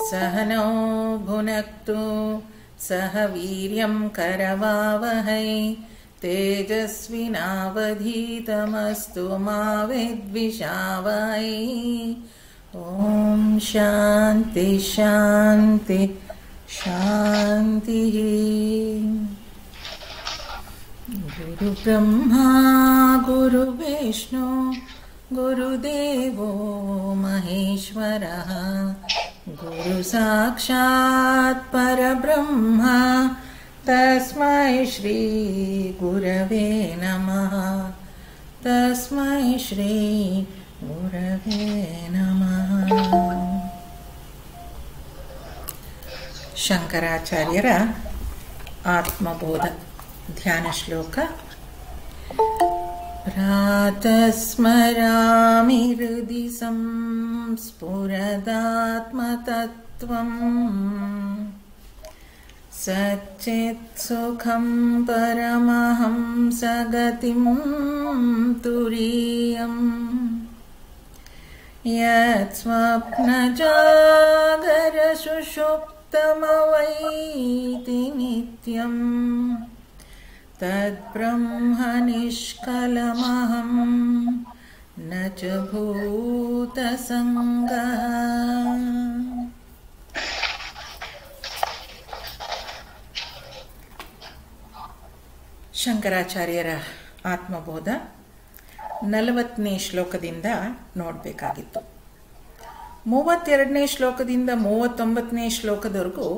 सहनौ भुनक्तु सह वीर्यं करवावहै तेजस्विनावधीतमस्तु मा विद्विषावहै। ॐ शान्ति शान्ति शान्तिः। गुरुब्रह्मा गुरुविष्णु गुरुदेवो महेश्वरः गुरुसाक्षात् परब्रह्म तस्मै श्री गुरवे नमः। तस्मै श्री गुरवे नमः। ಶಂಕರಾಚಾರ್ಯರ ಆತ್ಮಬೋಧ ಧ್ಯಾನ ಶ್ಲೋಕ. ಪ್ರಾತಸ್ಮರಾಮಿ ಹೃದಿ ಸಂಸ್ಫುರದಾತ್ಮತತ್ವಂ ಸಚ್ಚಿತ್ ಸುಖಂ ಪರಮಹಂಸಗತಿಂ ತುರೀಯಂ ಯತ್ ಸ್ವಪ್ನಜಾಗರ ಸುಷುಪ್ತಮವೈತಿ ನಿತ್ಯಂ ತದ್ಬ್ರಹ್ಮ ನಿಷ್ಕಲಮಹಂ ನ ಚ ಭೂತಸಂಗಃ. ಶಂಕರಾಚಾರ್ಯರ ಆತ್ಮಬೋಧ 40ನೇ ಶ್ಲೋಕದಿಂದ ನೋಡಬೇಕಾಗಿತ್ತು. 32ನೇ ಶ್ಲೋಕದಿಂದ 39ನೇ ಶ್ಲೋಕದವರೆಗೂ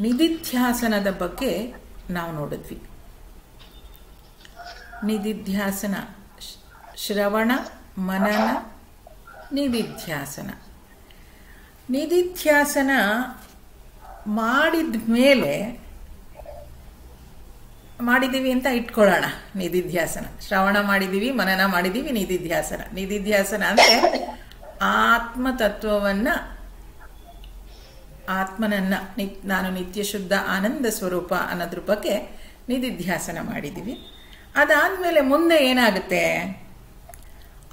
ನಿಧಿಧ್ಯಾಸನದ ಬಗ್ಗೆ ನಾವು ನೋಡಿದ್ವಿ. ನಿಧಿಧ್ಯಾಸನ, ಶ್ರವಣ ಮನನ ನಿಧಿಧ್ಯಾಸನ. ನಿಧಿಧ್ಯಾಸನ ಮಾಡಿದ ಮೇಲೆ ಮಾಡಿದ್ದೀವಿ ಅಂತ ಇಟ್ಕೊಳ್ಳೋಣ. ನಿಧಿಧ್ಯಾಸನ ಶ್ರವಣ ಮಾಡಿದ್ದೀವಿ, ಮನನ ಮಾಡಿದ್ದೀವಿ, ನಿಧಿಧ್ಯಾಸನ. ನಿಧಿಧ್ಯಾಸನ ಅಂದರೆ ಆತ್ಮತತ್ವವನ್ನು, ಆತ್ಮನನ್ನು, ನಾನು ನಿತ್ಯ ಶುದ್ಧ ಆನಂದ ಸ್ವರೂಪ ಅನ್ನೋದ್ರ ಬಗ್ಗೆ ನಿಧಿಧ್ಯಾಸನ ಮಾಡಿದ್ದೀವಿ. ಅದಾದಮೇಲೆ ಮುಂದೆ ಏನಾಗುತ್ತೆ,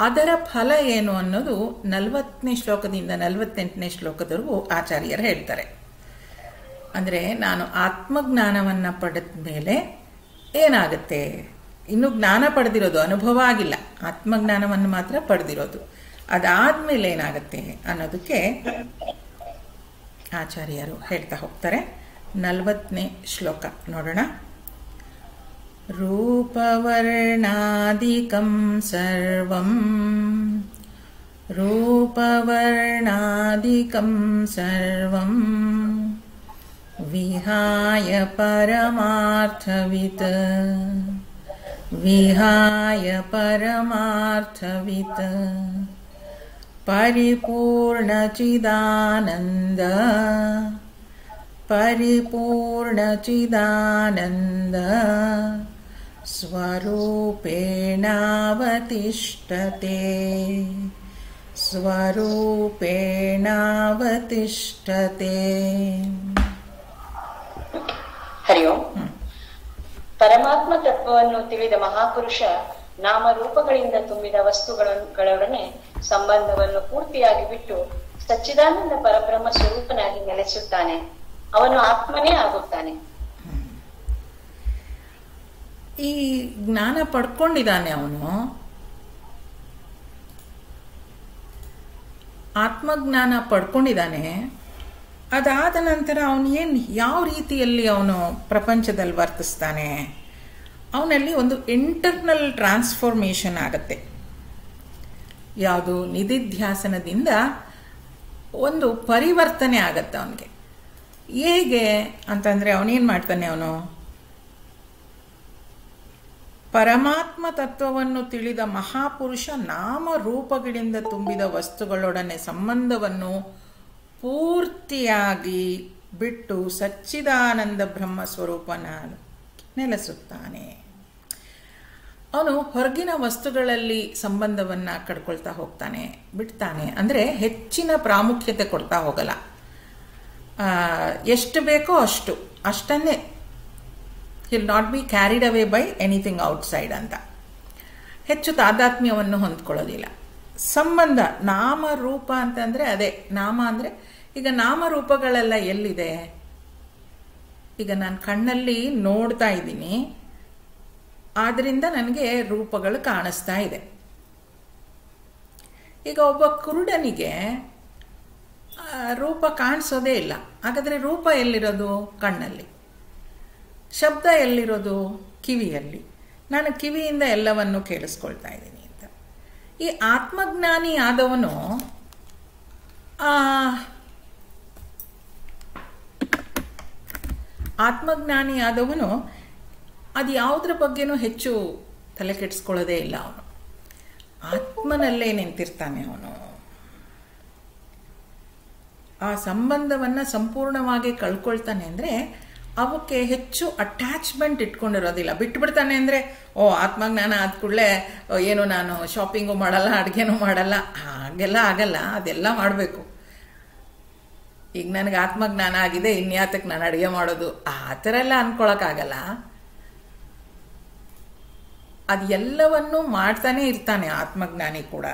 ಅದರ ಫಲ ಏನು ಅನ್ನೋದು 40ನೇ ಶ್ಲೋಕದಿಂದ 48ನೇ ಶ್ಲೋಕದವರೆಗೂ ಆಚಾರ್ಯರು ಹೇಳ್ತಾರೆ. ಅಂದರೆ ನಾನು ಆತ್ಮಜ್ಞಾನವನ್ನು ಪಡೆದ ಮೇಲೆ ಏನಾಗುತ್ತೆ, ಇನ್ನು ಜ್ಞಾನ ಪಡೆದಿರೋದು, ಅನುಭವ ಆಗಿಲ್ಲ, ಆತ್ಮಜ್ಞಾನವನ್ನು ಮಾತ್ರ ಪಡೆದಿರೋದು. ಅದಾದಮೇಲೆ ಏನಾಗುತ್ತೆ ಅನ್ನೋದಕ್ಕೆ ಆಚಾರ್ಯರು ಹೇಳ್ತಾ ಹೋಗ್ತಾರೆ. 40ನೇ ಶ್ಲೋಕ ನೋಡೋಣ. ರೂಪವರ್ಣಾದಿಕಂ ಸರ್ವಂ ರೂಪವರ್ಣಾದಿಕಂ ಸರ್ವಂ ವಿಹಾಯ ಪರಮಾರ್ಥವಿತ್ ವಿಹಾಯ ಪರಮಾರ್ಥವಿತ್ ಪರಿಪೂರ್ಣಚಿದಾನಂದ ಪರಿಪೂರ್ಣಚಿದಾನಂದ ಸ್ವರೂಪೇಣಾವತಿಷ್ಠತೆ ಸ್ವರೂಪೇಣಾವತಿಷ್ಠತೆ. ಹರಿ ಓಂ. ಪರಮಾತ್ಮ ತತ್ವವನ್ನು ತಿಳಿದ ಮಹಾಪುರುಷ ನಾಮರೂಪಗಳಿಂದ ತುಂಬಿದ ವಸ್ತುಗಳೊಡನೆ ಸಂಬಂಧವನ್ನು ಪೂರ್ತಿಯಾಗಿ ಬಿಟ್ಟು ಸಚ್ಚಿದಾನಂದ ಪರಬ್ರಹ್ಮ ಸ್ವರೂಪನಾಗಿ ನೆಲೆಸುತ್ತಾನೆ. ಅವನು ಆತ್ಮನೇ ಆಗುತ್ತಾನೆ. ಈ ಜ್ಞಾನ ಪಡ್ಕೊಂಡಿದ್ದಾನೆ, ಅವನು ಆತ್ಮಜ್ಞಾನ ಪಡ್ಕೊಂಡಿದ್ದಾನೆ. ಅದಾದ ನಂತರ ಅವನು ಯಾವ ರೀತಿಯಲ್ಲಿ ಅವನು ಪ್ರಪಂಚದಲ್ಲಿ ವರ್ತಿಸ್ತಾನೆ, ಅವನಲ್ಲಿ ಒಂದು ಇಂಟರ್ನಲ್ ಟ್ರಾನ್ಸ್ಫಾರ್ಮೇಷನ್ ಆಗತ್ತೆ. ಯಾವುದು, ನಿಧಿಧ್ಯಾಸನದಿಂದ ಒಂದು ಪರಿವರ್ತನೆ ಆಗತ್ತೆ ಅವನಿಗೆ. ಹೇಗೆ ಅಂತಂದರೆ ಅವನೇನು ಮಾಡ್ತಾನೆ, ಅವನು ಪರಮಾತ್ಮ ತತ್ವವನ್ನು ತಿಳಿದ ಮಹಾಪುರುಷ ನಾಮರೂಪಗಳಿಂದ ತುಂಬಿದ ವಸ್ತುಗಳೊಡನೆ ಸಂಬಂಧವನ್ನು ಪೂರ್ತಿಯಾಗಿ ಬಿಟ್ಟು ಸಚ್ಚಿದಾನಂದ ಬ್ರಹ್ಮ ಸ್ವರೂಪನ ನೆಲೆಸುತ್ತಾನೆ. ಅವನು ಹೊರಗಿನ ವಸ್ತುಗಳಲ್ಲಿ ಸಂಬಂಧವನ್ನು ಕಡ್ಕೊಳ್ತಾ ಹೋಗ್ತಾನೆ, ಬಿಡ್ತಾನೆ. ಅಂದರೆ ಹೆಚ್ಚಿನ ಪ್ರಾಮುಖ್ಯತೆ ಕೊಡ್ತಾ ಹೋಗಲ್ಲ. ಎಷ್ಟು ಬೇಕೋ ಅಷ್ಟನ್ನೇ. He'll not be carried away by anything outside ಅಂತ. ಹೆಚ್ಚು ತಾದಾತ್ಮ್ಯವನ್ನು ಹೊಂದ್ಕೊಳ್ಳೋದಿಲ್ಲ. ಸಂಬಂಧ, ನಾಮ ರೂಪ ಅಂತಂದರೆ ಅದೇ. ನಾಮ ಅಂದರೆ ಈಗ ನಾಮರೂಪಗಳೆಲ್ಲ ಎಲ್ಲಿದೆ? ಈಗ ನಾನು ಕಣ್ಣಲ್ಲಿ ನೋಡ್ತಾ ಇದ್ದೀನಿ, ಆದ್ರಿಂದ ನನಗೆ ರೂಪಗಳು ಕಾಣಿಸ್ತಾ ಇದೆ. ಈಗ ಒಬ್ಬ ಕುರುಡನಿಗೆ ರೂಪ ಕಾಣಿಸೋದೇ ಇಲ್ಲ. ಹಾಗಾದರೆ ರೂಪ ಎಲ್ಲಿರೋದು? ಕಣ್ಣಲ್ಲಿ. ಶಬ್ದ ಎಲ್ಲಿರೋದು? ಕಿವಿಯಲ್ಲಿ. ನಾನು ಕಿವಿಯಿಂದ ಎಲ್ಲವನ್ನು ಕೇಳಿಸ್ಕೊಳ್ತಾ ಇದ್ದೀನಿ ಅಂತ. ಈ ಆತ್ಮಜ್ಞಾನಿ ಆದವನು ಅದು ಯಾವುದ್ರ ಬಗ್ಗೆನೂ ಹೆಚ್ಚು ತಲೆ ಕೆಡಿಸ್ಕೊಳ್ಳೋದೇ ಇಲ್ಲ. ಅವನು ಆತ್ಮನಲ್ಲೇ ನಿಂತಿರ್ತಾನೆ. ಅವನು ಆ ಸಂಬಂಧವನ್ನು ಸಂಪೂರ್ಣವಾಗಿ ಕಳ್ಕೊಳ್ತಾನೆ. ಅಂದರೆ ಅವಕ್ಕೆ ಹೆಚ್ಚು ಅಟ್ಯಾಚ್ಮೆಂಟ್ ಇಟ್ಕೊಂಡಿರೋದಿಲ್ಲ. ಬಿಟ್ಬಿಡ್ತಾನೆ ಅಂದರೆ ಆತ್ಮಜ್ಞಾನ ಆದ ಕೂಡಲೇ ಏನು ನಾನು ಶಾಪಿಂಗು ಮಾಡಲ್ಲ, ಅಡುಗೆನೂ ಮಾಡಲ್ಲ, ಹಾಗೆಲ್ಲ ಆಗಲ್ಲ. ಅದೆಲ್ಲ ಮಾಡಬೇಕು. ಈಗ ನನಗೆ ಆತ್ಮಜ್ಞಾನ ಆಗಿದೆ, ಇನ್ಯಾತಕ್ಕೆ ನಾನು ಅಡುಗೆ ಮಾಡೋದು, ಆ ಥರ ಎಲ್ಲ ಅಂದ್ಕೊಳಕ್ಕಾಗಲ್ಲ. ಅದು ಎಲ್ಲವನ್ನೂ ಮಾಡ್ತಾನೆ ಇರ್ತಾನೆ ಆತ್ಮಜ್ಞಾನಿ ಕೂಡ.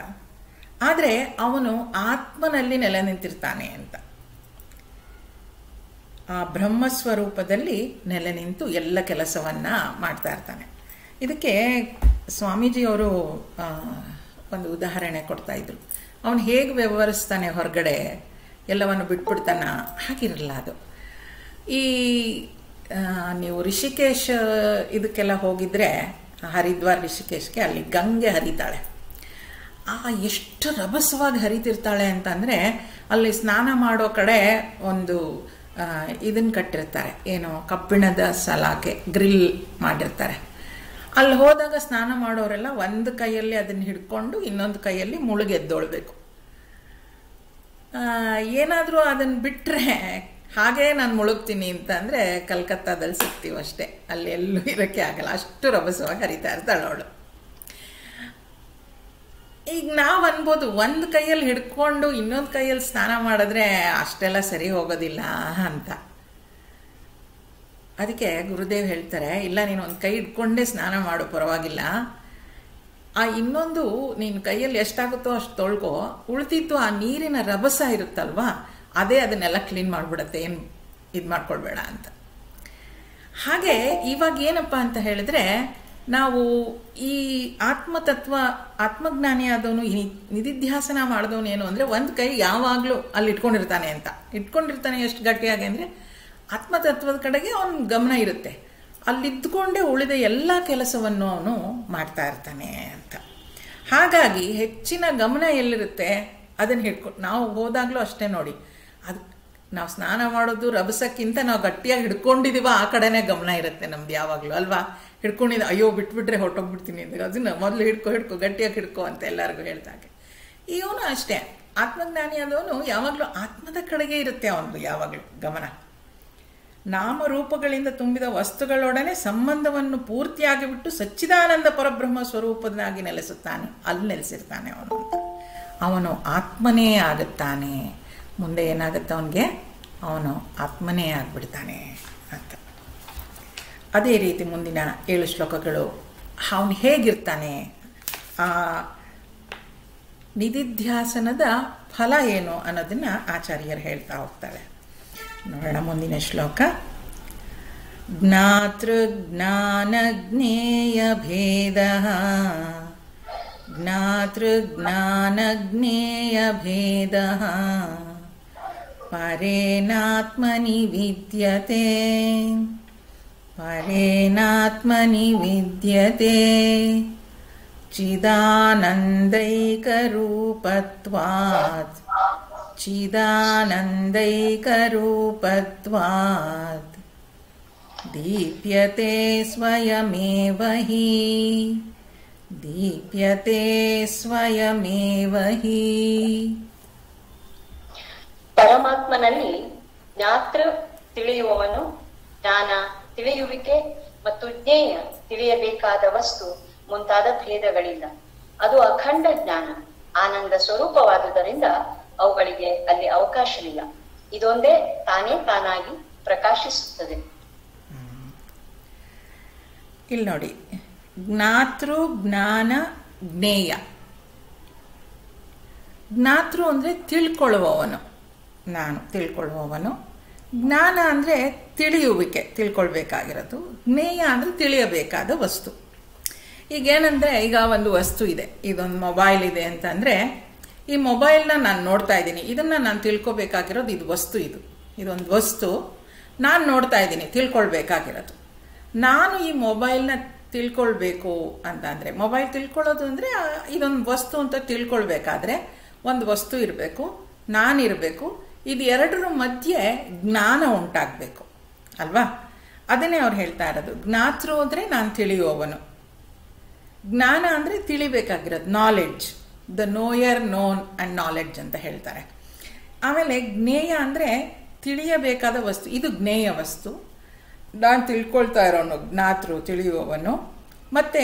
ಆದರೆ ಅವನು ಆತ್ಮನಲ್ಲಿ ನೆಲೆ ನಿಂತಿರ್ತಾನೆ ಅಂತ. ಆ ಬ್ರಹ್ಮಸ್ವರೂಪದಲ್ಲಿ ನೆಲೆ ನಿಂತು ಎಲ್ಲ ಕೆಲಸವನ್ನ ಮಾಡ್ತಾ ಇರ್ತಾನೆ. ಇದಕ್ಕೆ ಸ್ವಾಮೀಜಿಯವರು ಒಂದು ಉದಾಹರಣೆ ಕೊಡ್ತಾ ಇದ್ರು. ಅವನು ಹೇಗೆ ವ್ಯವಹರಿಸ್ತಾನೆ ಹೊರಗಡೆ, ಎಲ್ಲವನ್ನು ಬಿಟ್ಬಿಡ್ತಾನ, ಹಾಗಿರಲ್ಲ ಅದು. ಈ ನೀವು ರಿಷಿಕೇಶ್ ಇದಕ್ಕೆಲ್ಲ ಹೋಗಿದ್ರೆ, ಹರಿದ್ವಾರ್ ರಿಷಿಕೇಶ್ಗೆ, ಅಲ್ಲಿ ಗಂಗೆ ಹರಿತಾಳೆ. ಎಷ್ಟು ರಭಸವಾಗಿ ಹರಿತಿರ್ತಾಳೆ ಅಂತಂದರೆ, ಅಲ್ಲಿ ಸ್ನಾನ ಮಾಡೋ ಕಡೆ ಒಂದು ಇದನ್ನು ಕಟ್ಟಿರ್ತಾರೆ, ಏನು ಕಬ್ಬಿಣದ ಸಲಾಕೆ, ಗ್ರಿಲ್ ಮಾಡಿರ್ತಾರೆ. ಅಲ್ಲಿ ಹೋದಾಗ ಸ್ನಾನ ಮಾಡೋರೆಲ್ಲ ಒಂದು ಕೈಯಲ್ಲಿ ಅದನ್ನು ಹಿಡ್ಕೊಂಡು ಇನ್ನೊಂದು ಕೈಯಲ್ಲಿ ಮುಳುಗೆದ್ದೊಳ್ಬೇಕು. ಏನಾದರೂ ಅದನ್ನು ಬಿಟ್ಟರೆ ಹಾಗೇ ನಾನು ಮುಳುಗ್ತೀನಿ ಅಂತಂದರೆ ಕಲ್ಕತ್ತಾದಲ್ಲಿ ಸಿಗ್ತೀವಿ ಅಷ್ಟೇ, ಅಲ್ಲಿ ಎಲ್ಲೂ ಇರೋಕ್ಕೆ ಆಗಲ್ಲ, ಅಷ್ಟು ರಭಸವಾಗಿ ಹರಿತಾ ಇರ್ತಾಳೆ ಅವಳು. ಈಗ ನಾವು ಅನ್ಬೋದು ಒಂದು ಕೈಯಲ್ಲಿ ಹಿಡ್ಕೊಂಡು ಇನ್ನೊಂದು ಕೈಯಲ್ಲಿ ಸ್ನಾನ ಮಾಡಿದ್ರೆ ಅಷ್ಟೆಲ್ಲ ಸರಿ ಹೋಗೋದಿಲ್ಲ ಅಂತ. ಅದಕ್ಕೆ ಗುರುದೇವ್ ಹೇಳ್ತಾರೆ, ಇಲ್ಲ ನೀನು ಒಂದು ಕೈ ಹಿಡ್ಕೊಂಡೇ ಸ್ನಾನ ಮಾಡು, ಪರವಾಗಿಲ್ಲ. ಆ ಇನ್ನೊಂದು ನೀನು ಕೈಯಲ್ಲಿ ಎಷ್ಟಾಗುತ್ತೋ ಅಷ್ಟು ತೊಳ್ಕೊ, ಉಳ್ತಿತ್ತು ಆ ನೀರಿನ ರಭಸ ಇರುತ್ತಲ್ವಾ, ಅದೇ ಅದನ್ನೆಲ್ಲ ಕ್ಲೀನ್ ಮಾಡಿಬಿಡತ್ತೆ, ಏನು ಇದು ಮಾಡ್ಕೊಳ್ಬೇಡ ಅಂತ. ಹಾಗೆ ಇವಾಗ ಏನಪ್ಪ ಅಂತ ಹೇಳಿದ್ರೆ, ನಾವು ಈ ಆತ್ಮತತ್ವ, ಆತ್ಮಜ್ಞಾನಿ ಆದವನು, ಈ ನಿಧಿಧ್ಯಾಸನ ಮಾಡಿದವನು ಏನು ಅಂದರೆ, ಒಂದು ಕೈ ಯಾವಾಗಲೂ ಅಲ್ಲಿ ಇಟ್ಕೊಂಡಿರ್ತಾನೆ ಅಂತ. ಇಟ್ಕೊಂಡಿರ್ತಾನೆ ಎಷ್ಟು ಗಟ್ಟಿಯಾಗಿ ಅಂದರೆ, ಆತ್ಮತತ್ವದ ಕಡೆಗೆ ಅವನ ಗಮನ ಇರುತ್ತೆ. ಅಲ್ಲಿದ್ದುಕೊಂಡೇ ಉಳಿದ ಎಲ್ಲ ಕೆಲಸವನ್ನು ಅವನು ಮಾಡ್ತಾ ಇರ್ತಾನೆ ಅಂತ. ಹಾಗಾಗಿ ಹೆಚ್ಚಿನ ಗಮನ ಎಲ್ಲಿರುತ್ತೆ ಅದನ್ನು ಹಿಡ್ಕೊಂಡು, ನಾವು ಹೋದಾಗಲೂ ಅಷ್ಟೇ ನೋಡಿ, ಅದು ನಾವು ಸ್ನಾನ ಮಾಡೋದು ರಭಸಕ್ಕಿಂತ ನಾವು ಗಟ್ಟಿಯಾಗಿ ಹಿಡ್ಕೊಂಡಿದ್ದೀವ ಆ ಕಡೆನೇ ಗಮನ ಇರುತ್ತೆ ನಮ್ದು ಯಾವಾಗಲೂ, ಅಲ್ವಾ? ಹಿಡ್ಕೊಂಡಿದ್ದು ಅಯ್ಯೋ ಬಿಟ್ಬಿಟ್ರೆ ಹೊರಟೋಗ್ಬಿಡ್ತೀನಿ ಅಂತ, ಅದನ್ನು ಮೊದಲು ಹಿಡ್ಕೊ ಗಟ್ಟಿಯಾಗಿ ಹಿಡ್ಕೊ ಅಂತ ಎಲ್ಲರಿಗೂ ಹೇಳ್ದಾಗೆ. ಇವನು ಅಷ್ಟೇ, ಆತ್ಮಜ್ಞಾನಿ ಆದವನು ಯಾವಾಗಲೂ ಆತ್ಮದ ಕಡೆಗೆ ಇರುತ್ತೆ ಅವನು ಯಾವಾಗಲೂ ಗಮನ. ನಾಮರೂಪಗಳಿಂದ ತುಂಬಿದ ವಸ್ತುಗಳೊಡನೆ ಸಂಬಂಧವನ್ನು ಪೂರ್ತಿಯಾಗಿ ಬಿಟ್ಟು ಸಚ್ಚಿದಾನಂದ ಪರಬ್ರಹ್ಮ ಸ್ವರೂಪದನಾಗಿ ನೆಲೆಸುತ್ತಾನೆ, ಅಲ್ಲಿ ನೆಲೆಸಿರ್ತಾನೆ ಅವನು. ಅವನು ಆತ್ಮನೇ ಆಗುತ್ತಾನೆ. ಮುಂದೆ ಏನಾಗುತ್ತೆ ಅವನಿಗೆ? ಅವನು ಆತ್ಮನೇ ಆಗಿಬಿಡ್ತಾನೆ ಅಂತ. ಅದೇ ರೀತಿ ಮುಂದಿನ 7 ಶ್ಲೋಕಗಳು ಅವನು ಹೇಗಿರ್ತಾನೆ, ಆ ನಿಧಿಧ್ಯಾಸನದ ಫಲ ಏನು ಅನ್ನೋದನ್ನು ಆಚಾರ್ಯರು ಹೇಳ್ತಾ ಹೋಗ್ತಾರೆ. ನೋಡೋಣ ಮುಂದಿನ ಶ್ಲೋಕ. ಜ್ಞಾತೃಜ್ಞಾನಜ್ಞೇಯ ಭೇದ ಜ್ಞಾತೃಜ್ಞಾನಜ್ಞೇಯ ಭೇದ ಪರೇನಾತ್ಮನಿ ವಿದ್ಯತೆ ಪರೇನಾತ್ಮನಿ ವಿದ್ಯತೆ ಚಿದಾನಂದೈಕರೂಪತ್ವಾತ್ ಚಿದಾನಂದೈಕರೂಪತ್ವಾತ್ ದೀಪ್ಯತೆ ಸ್ವಯಮೇವ ಹಿ ದೀಪ್ಯತೆ ಸ್ವಯಮೇವ ಹಿ. ಪರಮಾತ್ಮನಲ್ಲಿ ಜ್ಞಾತೃ ತಿಳಿಯುವವನು, ಜ್ಞಾನ ತಿಳಿಯುವಿಕೆ ಮತ್ತು ಜ್ಞೇಯ ತಿಳಿಯಬೇಕಾದ ವಸ್ತು ಮುಂತಾದ ಭೇದಗಳಿಲ್ಲ. ಅದು ಅಖಂಡ ಜ್ಞಾನ, ಆನಂದ ಸ್ವರೂಪವಾದುದರಿಂದ ಅವುಗಳಿಗೆ ಅಲ್ಲಿ ಅವಕಾಶವಿಲ್ಲ. ಇದೊಂದೇ ತಾನೇ ತಾನಾಗಿ ಪ್ರಕಾಶಿಸುತ್ತದೆ. ಇಲ್ಲಿ ನೋಡಿ, ಜ್ಞಾತೃ ಜ್ಞಾನ ಜ್ಞೇಯ. ಜ್ಞಾತೃ ಅಂದರೆ ತಿಳ್ಕೊಳ್ಳುವವನು, ನಾನು ತಿಳ್ಕೊಳ್ಳುವವನು. ಜ್ಞಾನ ಅಂದರೆ ತಿಳಿಯುವಿಕೆ, ತಿಳ್ಕೊಳ್ಬೇಕಾಗಿರೋದು. ಜ್ಞೇಯ ಅಂದರೆ ತಿಳಿಯಬೇಕಾದ ವಸ್ತು. ಈಗೇನೆಂದರೆ, ಈಗ ಒಂದು ವಸ್ತು ಇದೆ, ಇದೊಂದು ಮೊಬೈಲ್ ಇದೆ ಅಂತಂದರೆ, ಈ ಮೊಬೈಲ್ನ ನಾನು ನೋಡ್ತಾ ಇದ್ದೀನಿ, ಇದನ್ನು ನಾನು ತಿಳ್ಕೊಬೇಕಾಗಿರೋದು, ಇದು ವಸ್ತು, ಇದೊಂದು ವಸ್ತು ನಾನು ನೋಡ್ತಾ ಇದ್ದೀನಿ, ತಿಳ್ಕೊಳ್ಬೇಕಾಗಿರೋದು. ನಾನು ಈ ಮೊಬೈಲ್ನ ತಿಳ್ಕೊಳ್ಬೇಕು ಅಂತಂದರೆ, ಮೊಬೈಲ್ ತಿಳ್ಕೊಳ್ಳೋದು ಅಂದರೆ ಇದೊಂದು ವಸ್ತು ಅಂತ ತಿಳ್ಕೊಳ್ಬೇಕಾದ್ರೆ ಒಂದು ವಸ್ತು ಇರಬೇಕು, ನಾನಿರಬೇಕು. ಇದು ಎರಡರ ಮಧ್ಯೆ ಜ್ಞಾನ ಉಂಟಾಗಬೇಕು ಅಲ್ವಾ? ಅದನ್ನೇ ಅವ್ರು ಹೇಳ್ತಾ ಇರೋದು. ಜ್ಞಾತೃ ಅಂದರೆ ನಾನು ತಿಳಿಯುವವನು. ಜ್ಞಾನ ಅಂದರೆ ತಿಳಿಬೇಕಾಗಿರೋದು, knowledge. The knower, known and knowledge ಅಂತ ಹೇಳ್ತಾರೆ. ಆಮೇಲೆ ಜ್ಞೇಯ ಅಂದರೆ ತಿಳಿಯಬೇಕಾದ ವಸ್ತು, ಇದು ಜ್ಞೇಯ ವಸ್ತು. ನಾನು ತಿಳ್ಕೊಳ್ತಾ ಇರೋನು ಜ್ಞಾತೃ, ತಿಳಿಯುವವನು. ಮತ್ತು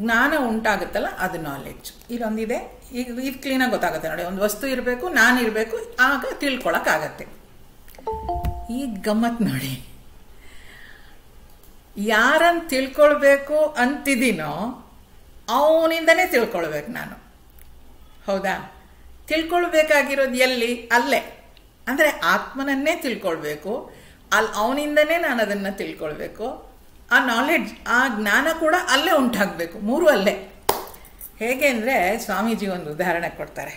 ಜ್ಞಾನ ಉಂಟಾಗುತ್ತಲ್ಲ, ಅದು ನಾಲೆಡ್ಜ್. ಇದೊಂದಿದೆ, ಈಗ ಇದು ಕ್ಲೀನಾಗಿ ಗೊತ್ತಾಗುತ್ತೆ ನೋಡಿ. ಒಂದು ವಸ್ತು ಇರಬೇಕು, ನಾನಿರಬೇಕು, ಆಗ ತಿಳ್ಕೊಳಕ್ಕಾಗತ್ತೆ. ಈಗ ಗಮ್ಮತ್ ನೋಡಿ, ಯಾರನ್ನು ತಿಳ್ಕೊಳ್ಬೇಕು ಅಂತಿದ್ದೀನೋ ಅವನಿಂದನೇ ತಿಳ್ಕೊಳ್ಬೇಕು ನಾನು. ಹೌದಾ? ತಿಳ್ಕೊಳ್ಬೇಕಾಗಿರೋದು ಎಲ್ಲಿ? ಅಲ್ಲೇ. ಅಂದರೆ ಆತ್ಮನನ್ನೇ ತಿಳ್ಕೊಳ್ಬೇಕು, ಅವನಿಂದನೇ ನಾನು ಅದನ್ನು ತಿಳ್ಕೊಳ್ಬೇಕು. ಆ ನಾಲೆಡ್ಜ್, ಆ ಜ್ಞಾನ ಕೂಡ ಅಲ್ಲೇ ಉಂಟಾಗಬೇಕು. ಮೂರು ಅಲ್ಲೇ. ಹೇಗೆ ಅಂದರೆ, ಸ್ವಾಮೀಜಿ ಒಂದು ಉದಾಹರಣೆ ಕೊಡ್ತಾರೆ.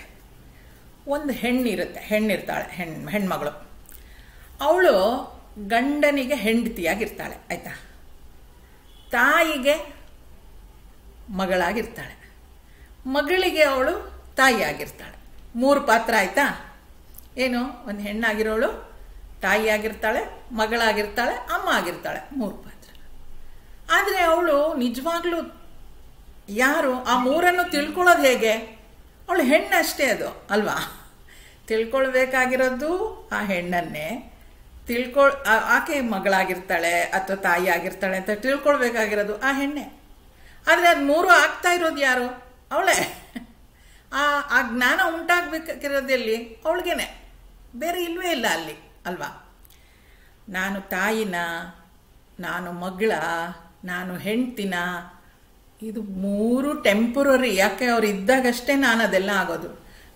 ಒಂದು ಹೆಣ್ಣಿರ್ತಾಳೆ, ಹೆಣ್ಮಗಳು. ಅವಳು ಗಂಡನಿಗೆ ಹೆಂಡತಿಯಾಗಿರ್ತಾಳೆ, ಆಯಿತಾ? ತಾಯಿಗೆ ಮಗಳಾಗಿರ್ತಾಳೆ, ಮಗಳಿಗೆ ಅವಳು ತಾಯಿಯಾಗಿರ್ತಾಳೆ. ಮೂರು ಪಾತ್ರ ಆಯಿತಾ? ಏನು? ಒಂದು ಹೆಣ್ಣಾಗಿರೋಳು ತಾಯಿಯಾಗಿರ್ತಾಳೆ, ಮಗಳಾಗಿರ್ತಾಳೆ, ಅಮ್ಮ ಆಗಿರ್ತಾಳೆ. ಮೂರು ಪಾತ್ರ. ಆದರೆ ಅವಳು ನಿಜವಾಗ್ಲೂ ಯಾರು? ಆ ಮೂರನ್ನು ತಿಳ್ಕೊಳ್ಳೋದು ಹೇಗೆ? ಅವಳು ಹೆಣ್ಣಷ್ಟೇ, ಅದು ಅಲ್ವಾ? ತಿಳ್ಕೊಳ್ಬೇಕಾಗಿರೋದು ಆ ಹೆಣ್ಣನ್ನೇ. ಆಕೆ ಮಗಳಾಗಿರ್ತಾಳೆ ಅಥವಾ ತಾಯಿ ಆಗಿರ್ತಾಳೆ ಅಂತ ತಿಳ್ಕೊಳ್ಬೇಕಾಗಿರೋದು ಆ ಹೆಣ್ಣೆ. ಆದರೆ ಅದು ಮೂರು ಆಗ್ತಾ ಇರೋದು ಯಾರು? ಅವಳೇ. ಆ ಜ್ಞಾನ ಉಂಟಾಗಬೇಕಾಗಿರೋದೆಲ್ಲಿ? ಅವಳಿಗೇನೆ, ಬೇರೆ ಇಲ್ವೇ ಇಲ್ಲ ಅಲ್ಲಿ ಅಲ್ವಾ? ನಾನು ತಾಯಿನ, ನಾನು ಮಗಳ, ನಾನು ಹೆಂಡ್ತಿನ, ಇದು ಮೂರು ಟೆಂಪರರಿ. ಯಾಕೆ? ಅವ್ರು ಇದ್ದಾಗಷ್ಟೇ ನಾನು ಅದೆಲ್ಲ ಆಗೋದು.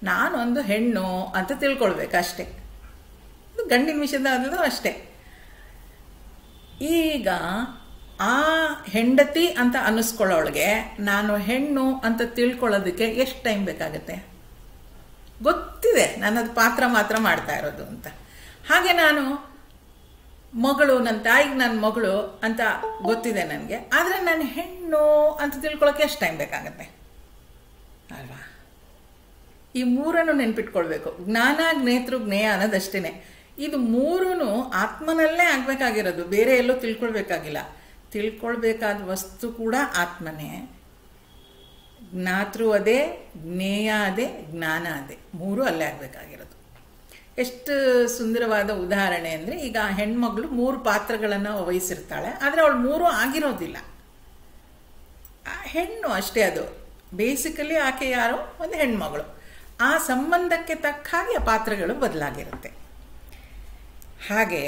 ನಾನೊಂದು ಹೆಣ್ಣು ಅಂತ ತಿಳ್ಕೊಳ್ಬೇಕಷ್ಟೇ. ಇದು ಗಂಡಿನ ವಿಷಯದಲ್ಲೂ ಅಷ್ಟೇ. ಈಗ ಆ ಹೆಂಡತಿ ಅಂತ ಅನ್ನಿಸ್ಕೊಳ್ಳೋಳಿಗೆ ನಾನು ಹೆಣ್ಣು ಅಂತ ತಿಳ್ಕೊಳ್ಳೋದಕ್ಕೆ ಎಷ್ಟು ಟೈಮ್ ಬೇಕಾಗುತ್ತೆ? ಗೊತ್ತಿದೆ ನನ್ನದು ಪಾತ್ರ ಮಾತ್ರ ಮಾಡ್ತಾ ಇರೋದು ಅಂತ. ಹಾಗೆ ನಾನು ಮಗಳು, ನನ್ನ ತಾಯಿಗೆ ನನ್ನ ಮಗಳು ಅಂತ ಗೊತ್ತಿದೆ ನನಗೆ. ಆದರೆ ನಾನು ಹೆಣ್ಣು ಅಂತ ತಿಳ್ಕೊಳ್ಳೋಕೆ ಎಷ್ಟು ಟೈಮ್ ಬೇಕಾಗತ್ತೆ ಅಲ್ವಾ? ಈ ಮೂರನ್ನು ನೆನ್ಪಿಟ್ಕೊಳ್ಬೇಕು. ಜ್ಞಾನ, ಜ್ಞೇತೃ, ಜ್ಞೇಯ ಅನ್ನೋದಷ್ಟೇ. ಇದು ಮೂರೂ ಆತ್ಮನಲ್ಲೇ ಆಗಬೇಕಾಗಿರೋದು, ಬೇರೆ ಎಲ್ಲೋ ತಿಳ್ಕೊಳ್ಬೇಕಾಗಿಲ್ಲ. ತಿಳ್ಕೊಳ್ಬೇಕಾದ ವಸ್ತು ಕೂಡ ಆತ್ಮನೇ. ಜ್ಞಾತೃ ಅದೇ, ಜ್ಞೇಯ ಅದೇ, ಜ್ಞಾನ ಅದೇ, ಮೂರು ಅಲ್ಲೇ ಆಗಬೇಕಾಗಿರೋದು. ಎಷ್ಟು ಸುಂದರವಾದ ಉದಾಹರಣೆ ಅಂದರೆ, ಈಗ ಹೆಣ್ಮಗಳು ಮೂರು ಪಾತ್ರಗಳನ್ನು ವಹಿಸಿರ್ತಾಳೆ, ಆದರೆ ಅವಳು ಮೂರು ಆಗಿರೋದಿಲ್ಲ. ಹೆಣ್ಣು ಅಷ್ಟೇ, ಅದು ಬೇಸಿಕಲಿ ಆಕೆ ಯಾರೋ ಒಂದು ಹೆಣ್ಮಗಳು. ಆ ಸಂಬಂಧಕ್ಕೆ ತಕ್ಕ ಹಾಗೆ ಆ ಪಾತ್ರಗಳು ಬದಲಾಗಿರುತ್ತೆ. ಹಾಗೆ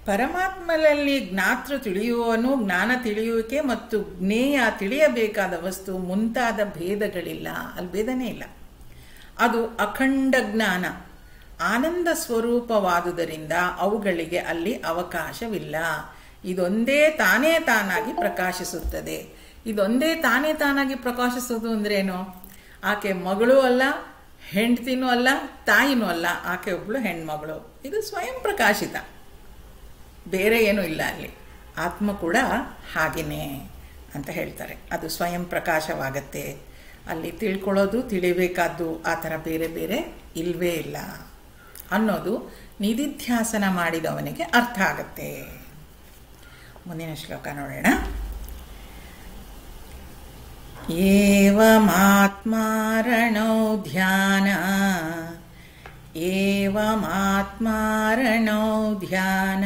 ಪರಮಾತ್ಮನಲ್ಲಿ ಜ್ಞಾತೃ ತಿಳಿಯುವವನು, ಜ್ಞಾನ ತಿಳಿಯುವಿಕೆ ಮತ್ತು ಜ್ಞೇಯ ತಿಳಿಯಬೇಕಾದ ವಸ್ತು ಮುಂತಾದ ಭೇದಗಳಿಲ್ಲ. ಅಲ್ಲಿ ಭೇದನೇ ಇಲ್ಲ. ಅದು ಅಖಂಡ ಜ್ಞಾನ, ಆನಂದ ಸ್ವರೂಪವಾದುದರಿಂದ ಅವುಗಳಿಗೆ ಅಲ್ಲಿ ಅವಕಾಶವಿಲ್ಲ. ಇದೊಂದೇ ತಾನೇ ತಾನಾಗಿ ಪ್ರಕಾಶಿಸುತ್ತದೆ. ಇದೊಂದೇ ತಾನೇ ತಾನಾಗಿ ಪ್ರಕಾಶಿಸೋದು ಅಂದ್ರೇನು? ಆಕೆ ಮಗಳೂ ಅಲ್ಲ, ಹೆಂಡತಿನೂ ಅಲ್ಲ, ತಾಯಿನೂ ಅಲ್ಲ, ಆಕೆ ಒಬ್ಬಳು ಹೆಣ್ಮಗಳು. ಇದು ಸ್ವಯಂ ಪ್ರಕಾಶಿತ, ಬೇರೆ ಏನೂ ಇಲ್ಲ ಅಲ್ಲಿ. ಆತ್ಮ ಕೂಡ ಹಾಗೆಯೇ ಅಂತ ಹೇಳ್ತಾರೆ. ಅದು ಸ್ವಯಂ ಪ್ರಕಾಶವಾಗತ್ತೆ. ಅಲ್ಲಿ ತಿಳ್ಕೊಳ್ಳೋದು, ತಿಳಿಬೇಕಾದ್ದು ಆ ಥರ ಬೇರೆ ಬೇರೆ ಇಲ್ಲವೇ ಇಲ್ಲ ಅನ್ನೋದು ನಿಧಿಧ್ಯಾಸನ ಮಾಡಿದವನಿಗೆ ಅರ್ಥ ಆಗತ್ತೆ. ಮುಂದಿನ ಶ್ಲೋಕ ನೋಡೋಣ. ಏವಮಾತ್ಮಾರಣೌ ಧ್ಯಾನ, ಏವಮಾತ್ಮಾರಣೌ ಧ್ಯಾನ,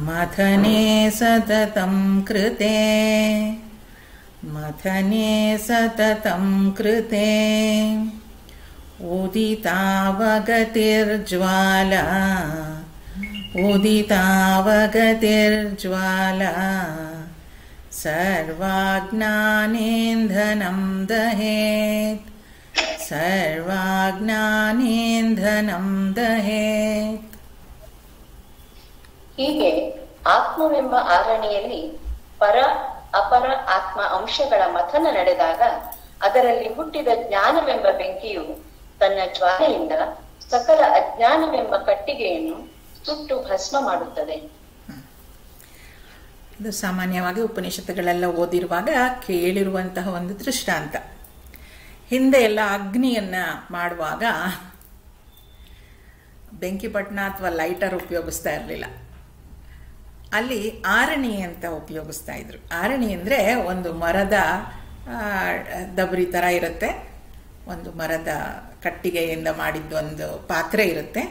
ಮಥನೆ ಸತತಂ ಕೃತೆ, ಮಥನೆ ಸತತಂ ಕೃತೆ, ಉದಿತಾವಗತಿರ್ಜ್ವಾಲಾ, ಉದಿತಾವಗತಿರ್ಜ್ವಾಲಾ, ಸರ್ವಾಜ್ಞಾನೇಂಧನಂ ದಹೇತ್, ಸರ್ವಾಜ್ಞಾನೇಂಧನಂ ದಹೇತ್. ಹೀಗೆ ಆತ್ಮವೆಂಬ ಆರಣಿಯಲ್ಲಿ ಪರ ಅಪರ ಆತ್ಮ ಅಂಶಗಳ ಮಥನ ನಡೆದಾಗ ಅದರಲ್ಲಿ ಹುಟ್ಟಿದ ಜ್ಞಾನವೆಂಬ ಬೆಂಕಿಯು ತನ್ನ ಜ್ವಾಲೆಯಿಂದ ಸಕಲ ಅಜ್ಞಾನವೆಂಬ ಕಟ್ಟಿಗೆಯನ್ನು ಸುಟ್ಟು ಭಸ್ಮ ಮಾಡುತ್ತದೆ. ಇದು ಸಾಮಾನ್ಯವಾಗಿ ಉಪನಿಷತ್ತುಗಳೆಲ್ಲ ಓದಿರುವಾಗ ಕೇಳಿರುವಂತಹ ಒಂದು ದೃಷ್ಟಾಂತ. ಹಿಂದೆ ಎಲ್ಲ ಅಗ್ನಿಯನ್ನ ಮಾಡುವಾಗ ಬೆಂಕಿಪಟ್ಟಣ ಅಥವಾ ಲೈಟರ್ ಉಪಯೋಗಿಸ್ತಾ ಇರಲಿಲ್ಲ. ಅಲ್ಲಿ ಆರಣಿ ಅಂತ ಉಪಯೋಗಿಸ್ತಾ ಇದ್ರು. ಆರಣಿ ಅಂದರೆ ಒಂದು ಮರದ ದಬರಿ ಥರ ಇರುತ್ತೆ, ಒಂದು ಮರದ ಕಟ್ಟಿಗೆಯಿಂದ ಮಾಡಿದ್ದೊಂದು ಪಾತ್ರೆ ಇರುತ್ತೆ.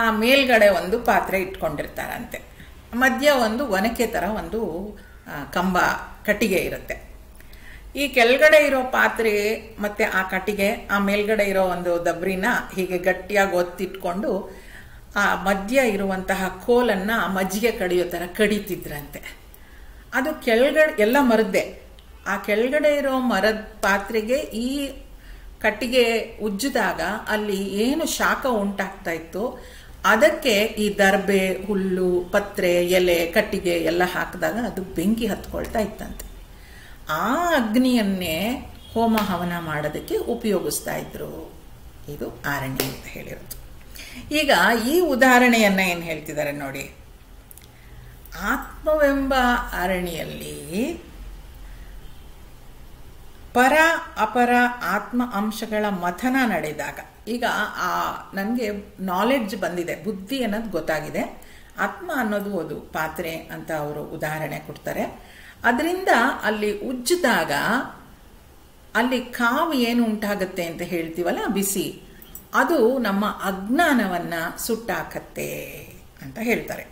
ಆ ಮೇಲ್ಗಡೆ ಒಂದು ಪಾತ್ರೆ ಇಟ್ಕೊಂಡಿರ್ತಾರಂತೆ, ಮಧ್ಯ ಒಂದು ಒನಕೆ ಥರ ಒಂದು ಕಂಬ ಕಟ್ಟಿಗೆ ಇರುತ್ತೆ. ಈ ಕೆಳಗಡೆ ಇರೋ ಪಾತ್ರೆ ಮತ್ತು ಆ ಕಟ್ಟಿಗೆ, ಆ ಮೇಲ್ಗಡೆ ಇರೋ ಒಂದು ದಬ್ರಿನ ಹೀಗೆ ಗಟ್ಟಿಯಾಗಿ ಒತ್ತಿಟ್ಕೊಂಡು ಆ ಮಧ್ಯ ಇರುವಂತಹ ಕೋಲನ್ನು ಮಜ್ಜಿಗೆ ಕಡಿಯೋ ಥರ ಕಡಿತಿದ್ರಂತೆ. ಅದು ಕೆಳಗಡೆ ಎಲ್ಲ ಮರದ್ದೇ. ಆ ಕೆಳಗಡೆ ಇರೋ ಮರದ ಪಾತ್ರೆಗೆ ಈ ಕಟ್ಟಿಗೆ ಉಜ್ಜಿದಾಗ ಅಲ್ಲಿ ಏನು ಶಾಖ ಉಂಟಾಗ್ತಾ ಇತ್ತು, ಅದಕ್ಕೆ ಈ ದರ್ಬೆ, ಹುಲ್ಲು, ಪತ್ರೆ, ಎಲೆ, ಕಟ್ಟಿಗೆ ಎಲ್ಲ ಹಾಕಿದಾಗ ಅದು ಬೆಂಕಿ ಹತ್ಕೊಳ್ತಾ ಇತ್ತಂತೆ. ಆ ಅಗ್ನಿಯನ್ನೇ ಹೋಮ ಹವನ ಮಾಡೋದಕ್ಕೆ ಉಪಯೋಗಿಸ್ತಾ ಇದ್ರು. ಇದು ಆರಣಿ ಅಂತ ಹೇಳಿರೋದು. ಈಗ ಈ ಉದಾಹರಣೆಯನ್ನ ಏನು ಹೇಳ್ತಿದ್ದಾರೆ ನೋಡಿ. ಆತ್ಮವೆಂಬ ಆರಣಿಯಲ್ಲಿ ಪರ ಅಪರ ಆತ್ಮ ಅಂಶಗಳ ಮಥನ ನಡೆದಾಗ, ಈಗ ನನಗೆ ನಾಲೆಡ್ಜ್ ಬಂದಿದೆ, ಬುದ್ಧಿ ಅನ್ನೋದು ಗೊತ್ತಾಗಿದೆ. ಆತ್ಮ ಅನ್ನೋದು ಒಂದು ಪಾತ್ರೆ ಅಂತ ಅವರು ಉದಾಹರಣೆ ಕೊಡ್ತಾರೆ. ಅದರಿಂದ ಅಲ್ಲಿ ಉಜ್ಜಿದಾಗ ಅಲ್ಲಿ ಕಾವು ಏನು ಉಂಟಾಗತ್ತೆ ಅಂತ ಹೇಳ್ತೀವಲ್ಲ, ಬಿಸಿ, ಅದು ನಮ್ಮ ಅಜ್ಞಾನವನ್ನು ಸುಟ್ಟಾಕತ್ತೆ ಅಂತ ಹೇಳ್ತಾರೆ.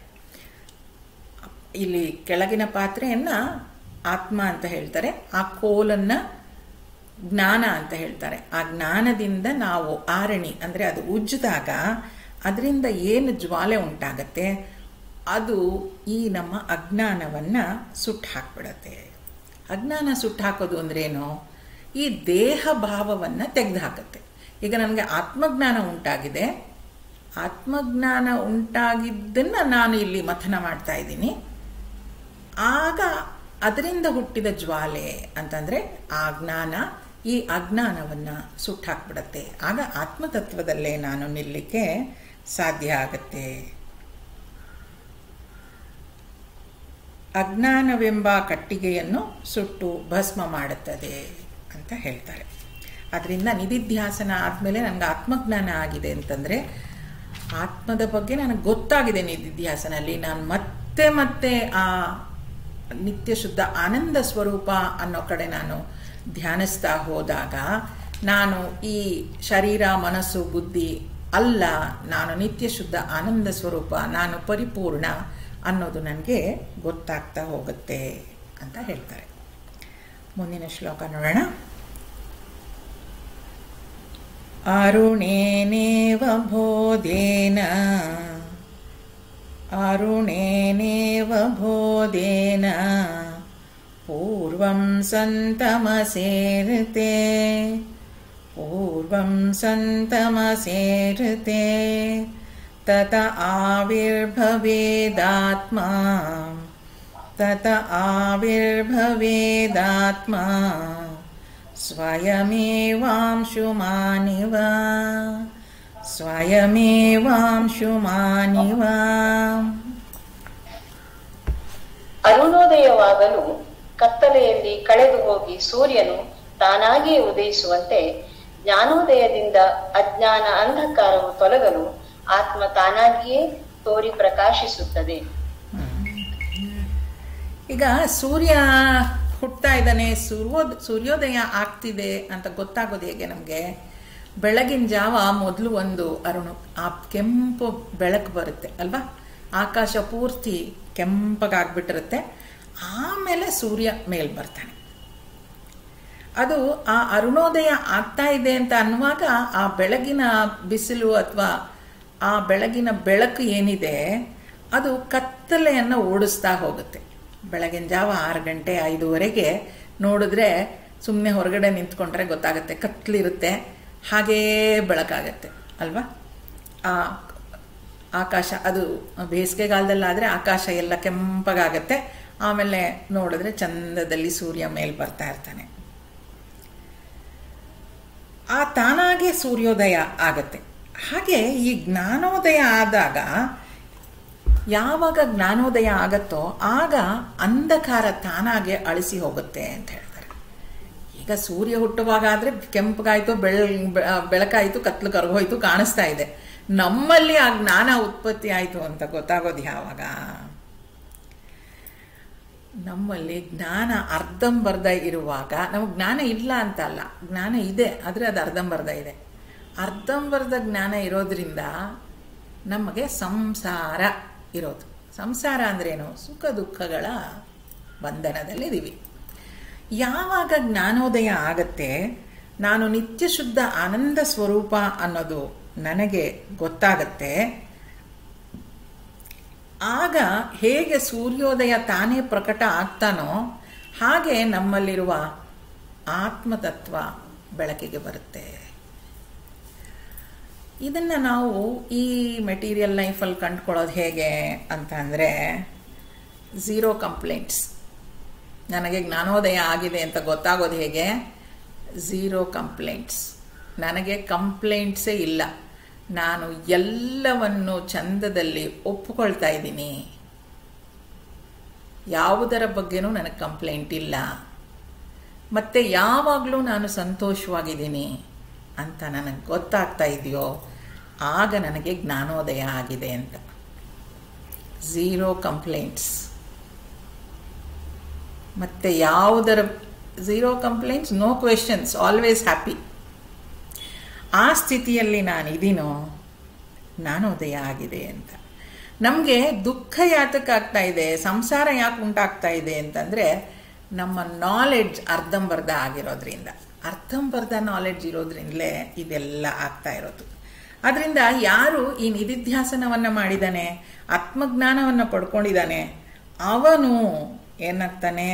ಇಲ್ಲಿ ಕೆಳಗಿನ ಪಾತ್ರೆಯನ್ನು ಆತ್ಮ ಅಂತ ಹೇಳ್ತಾರೆ, ಆ ಕೋಲನ್ನು ಜ್ಞಾನ ಅಂತ ಹೇಳ್ತಾರೆ. ಆ ಜ್ಞಾನದಿಂದ ನಾವು ಆರಣಿ ಅಂದರೆ ಅದು ಉಜ್ಜಿದಾಗ ಅದರಿಂದ ಏನು ಜ್ವಾಲೆ ಉಂಟಾಗತ್ತೆ, ಅದು ಈ ನಮ್ಮ ಅಜ್ಞಾನವನ್ನು ಸುಟ್ಟು ಹಾಕ್ಬಿಡತ್ತೆ. ಅಜ್ಞಾನ ಸುಟ್ಟು ಹಾಕೋದು ಅಂದ್ರೇನು? ಈ ದೇಹ ಭಾವವನ್ನು ತೆಗೆದು ಹಾಕತ್ತೆ. ಈಗ ನನಗೆ ಆತ್ಮಜ್ಞಾನ ಉಂಟಾಗಿದೆ, ಆತ್ಮಜ್ಞಾನ ಉಂಟಾಗಿದ್ದನ್ನು ನಾನು ಇಲ್ಲಿ ಮಥನ ಮಾಡ್ತಾ ಇದ್ದೀನಿ. ಆಗ ಅದರಿಂದ ಹುಟ್ಟಿದ ಜ್ವಾಲೆ ಅಂತಂದರೆ ಆ ಜ್ಞಾನ ಈ ಅಜ್ಞಾನವನ್ನು ಸುಟ್ಟು ಹಾಕ್ಬಿಡತ್ತೆ. ಆಗ ಆತ್ಮತತ್ವದಲ್ಲೇ ನಾನು ನಿಲ್ಲಕ್ಕೆ ಸಾಧ್ಯ ಆಗತ್ತೆ. ಅಜ್ಞಾನವೆಂಬ ಕಟ್ಟಿಗೆಯನ್ನು ಸುಟ್ಟು ಭಸ್ಮ ಮಾಡುತ್ತದೆ ಅಂತ ಹೇಳ್ತಾರೆ. ಅದರಿಂದ ನಿಧಿಧ್ಯಾಸನ ಆದಮೇಲೆ ನನಗೆ ಆತ್ಮಜ್ಞಾನ ಆಗಿದೆ ಅಂತಂದರೆ, ಆತ್ಮದ ಬಗ್ಗೆ ನನಗೆ ಗೊತ್ತಾಗಿದೆ ನಿಧಿಧ್ಯಾಸನಲ್ಲಿ. ನಾನು ಮತ್ತೆ ಮತ್ತೆ ಆ ನಿತ್ಯ ಶುದ್ಧ ಆನಂದ ಸ್ವರೂಪ ಅನ್ನೋ ಕಡೆ ನಾನು ಧ್ಯಾನಿಸ್ತಾ ಹೋದಾಗ ನಾನು ಈ ಶರೀರ, ಮನಸ್ಸು, ಬುದ್ಧಿ ಅಲ್ಲ, ನಾನು ನಿತ್ಯ ಶುದ್ಧ ಆನಂದ ಸ್ವರೂಪ, ನಾನು ಪರಿಪೂರ್ಣ ಅನ್ನೋದು ನನಗೆ ಗೊತ್ತಾಗ್ತಾ ಹೋಗುತ್ತೆ ಅಂತ ಹೇಳ್ತಾರೆ. ಮುಂದಿನ ಶ್ಲೋಕ ನೋಡೋಣ. ಅರುಣೇನೇವ ಬೋಧೇನ ಅರುಣೇನೇವ ಬೋಧೇನ ಪೂರ್ವಂ ಸಂತಮಸೇರತೆ ಪೂರ್ವಂ ಸಂತಮಸೇರತೆ ತತ ಆವಿರ್ಭವೇದಾತ್ಮ ತತ ಆವಿರ್ಭವೇದಾತ್ಮ ಸ್ವಯಮೇವಾಂಶುಮಾನಿವ ಸ್ವಯಮೇವಾಂಶುಮಾನಿವ. ಅರುಣೋದಯವಾಗಲು ಕತ್ತಲೆಯಲ್ಲಿ ಕಳೆದು ಹೋಗಿ ಸೂರ್ಯನು ತಾನಾಗಿಯೇ ಉದಯಿಸುವಂತೆ ಜ್ಞಾನೋದಯದಿಂದ ಅಜ್ಞಾನ ಅಂಧಕಾರವು ತೊಲಗಲು ಆತ್ಮ ತಾನಾಗಿಯೇ ತೋರಿ ಪ್ರಕಾಶಿಸುತ್ತದೆ. ಈಗ ಸೂರ್ಯ ಹುಟ್ತಾ ಇದ್ದಾನೆ, ಸೂರ್ಯೋದಯ ಆಗ್ತಿದೆ ಅಂತ ಗೊತ್ತಾಗೋದು ಹೇಗೆ ನಮಗೆ? ಬೆಳಗಿನ ಜಾವ ಮೊದಲು ಒಂದು ಆ ಕೆಂಪು ಬೆಳಕು ಬರುತ್ತೆ ಅಲ್ವಾ, ಆಕಾಶ ಪೂರ್ತಿ ಕೆಂಪಗಾಗ್ಬಿಟ್ಟಿರುತ್ತೆ. ಆಮೇಲೆ ಸೂರ್ಯ ಮೇಲ್ ಬರ್ತಾನೆ. ಅದು ಆ ಅರುಣೋದಯ ಆಗ್ತಾ ಇದೆ ಅಂತ ಅನ್ನುವಾಗ ಆ ಬೆಳಗಿನ ಬಿಸಿಲು ಅಥವಾ ಆ ಬೆಳಗಿನ ಬೆಳಕು ಏನಿದೆ ಅದು ಕತ್ತಲೆಯನ್ನು ಓಡಿಸ್ತಾ ಹೋಗುತ್ತೆ. ಬೆಳಗಿನ ಜಾವ 6 ಗಂಟೆ 5:30 ನೋಡಿದ್ರೆ, ಸುಮ್ಮನೆ ಹೊರಗಡೆ ನಿಂತ್ಕೊಂಡ್ರೆ ಗೊತ್ತಾಗುತ್ತೆ, ಕತ್ಲಿರುತ್ತೆ. ಹಾಗೇ ಬೆಳಕಾಗತ್ತೆ ಅಲ್ವಾ. ಆ ಆಕಾಶ ಅದು ಬೇಸಿಗೆಗಾಲದಲ್ಲಾದರೆ ಆಕಾಶ ಎಲ್ಲ ಕೆಂಪಗಾಗತ್ತೆ. ಆಮೇಲೆ ನೋಡಿದ್ರೆ ಚಂದದಲ್ಲಿ ಸೂರ್ಯ ಮೇಲೆ ಬರ್ತಾ ಇರ್ತಾನೆ. ಆ ತಾನಾಗೆ ಸೂರ್ಯೋದಯ ಆಗತ್ತೆ. ಹಾಗೆ ಈ ಜ್ಞಾನೋದಯ ಆದಾಗ, ಯಾವಾಗ ಜ್ಞಾನೋದಯ ಆಗತ್ತೋ ಆಗ ಅಂಧಕಾರ ತಾನಾಗೆ ಅಳಿಸಿ ಹೋಗುತ್ತೆ ಅಂತ ಹೇಳ್ತಾರೆ. ಈಗ ಸೂರ್ಯ ಹುಟ್ಟುವಾಗಾದರೆ ಕೆಂಪಗಾಯಿತು, ಬೆಳಕಾಯಿತು, ಕತ್ಲು ಕರಗೋಯ್ತು, ಕಾಣಿಸ್ತಾ ಇದೆ. ನಮ್ಮಲ್ಲಿ ಆ ಜ್ಞಾನ ಉತ್ಪತ್ತಿ ಆಯಿತು ಅಂತ ಗೊತ್ತಾಗೋದು ಯಾವಾಗ? ನಮ್ಮಲ್ಲಿ ಜ್ಞಾನ ಅರ್ಧಂಬರ್ಧ ಇರುವಾಗ. ನಮಗೆ ಜ್ಞಾನ ಇಲ್ಲ ಅಂತ ಅಲ್ಲ, ಜ್ಞಾನ ಇದೆ, ಆದರೆ ಅದು ಅರ್ಧಂಬರ್ಧ ಇದೆ. ಅರ್ಧಂಬರ್ಧ ಜ್ಞಾನ ಇರೋದ್ರಿಂದ ನಮಗೆ ಸಂಸಾರ ಇರೋದು. ಸಂಸಾರ ಅಂದ್ರೇನು? ಸುಖ ದುಃಖಗಳ ಬಂಧನದಲ್ಲಿದ್ದೀವಿ. ಯಾವಾಗ ಜ್ಞಾನೋದಯ ಆಗತ್ತೆ, ನಾನು ನಿತ್ಯ ಶುದ್ಧ ಆನಂದ ಸ್ವರೂಪ ಅನ್ನೋದು ನನಗೆ ಗೊತ್ತಾಗತ್ತೆ, ಆಗ ಹೇಗೆ ಸೂರ್ಯೋದಯ ತಾನೇ ಪ್ರಕಟ ಆಗ್ತಾನೋ ಹಾಗೆ ನಮ್ಮಲ್ಲಿರುವ ಆತ್ಮತತ್ವ ಬೆಳಕಿಗೆ ಬರುತ್ತೆ. ಇದನ್ನು ನಾವು ಈ ಮೆಟೀರಿಯಲ್ ಲೈಫಲ್ಲಿ ಕಂಡುಕೊಳ್ಳೋದು ಹೇಗೆ ಅಂತ ಅಂದರೆ, ಝೀರೋ ಕಂಪ್ಲೇಂಟ್ಸ್. ನನಗೆ ಜ್ಞಾನೋದಯ ಆಗಿದೆ ಅಂತ ಗೊತ್ತಾಗೋದು ಹೇಗೆ? Zero complaints. ನನಗೆ ಕಂಪ್ಲೇಂಟ್ಸೇ ಇಲ್ಲ. ನಾನು ಎಲ್ಲವನ್ನು ಚಂದದಲ್ಲಿ ಒಪ್ಪಿಕೊಳ್ತಾ ಇದ್ದೀನಿ. ಯಾವುದರ ಬಗ್ಗೆನೂ ನನಗೆ ಕಂಪ್ಲೇಂಟ್ ಇಲ್ಲ. ಮತ್ತು ಯಾವಾಗಲೂ ನಾನು ಸಂತೋಷವಾಗಿದ್ದೀನಿ ಅಂತ ನನಗೆ ಗೊತ್ತಾಗ್ತಾ ಇದೆಯೋ ಆಗ ನನಗೆ ಜ್ಞಾನೋದಯ ಆಗಿದೆ ಅಂತ. Zero complaints. ಮತ್ತು ಯಾವುದರ zero complaints, no questions, always happy. ಆ ಸ್ಥಿತಿಯಲ್ಲಿ ನಾನಿದ್ದೀನೋ ಜ್ಞಾನೋದಯ ಆಗಿದೆ ಅಂತ. ನಮಗೆ ದುಃಖ ಯಾತಕ್ಕೆ ಆಗ್ತಾ ಇದೆ, ಸಂಸಾರ ಯಾಕೆ ಉಂಟಾಗ್ತಾ ಇದೆ ಅಂತಂದರೆ, ನಮ್ಮ ನಾಲೆಡ್ಜ್ ಅರ್ಧಂಬರ್ಧ ಆಗಿರೋದ್ರಿಂದ. ಅರ್ಧಂಬರ್ಧ ನಾಲೆಡ್ಜ್ ಇರೋದ್ರಿಂದಲೇ ಇದೆಲ್ಲ ಆಗ್ತಾ ಇರೋದು. ಅದರಿಂದ ಯಾರು ಈ ನಿಧಿಧ್ಯಾಸನವನ್ನು ಮಾಡಿದ್ದಾನೆ, ಆತ್ಮಜ್ಞಾನವನ್ನು ಪಡ್ಕೊಂಡಿದ್ದಾನೆ, ಅವನು ಏನಾಗ್ತಾನೆ?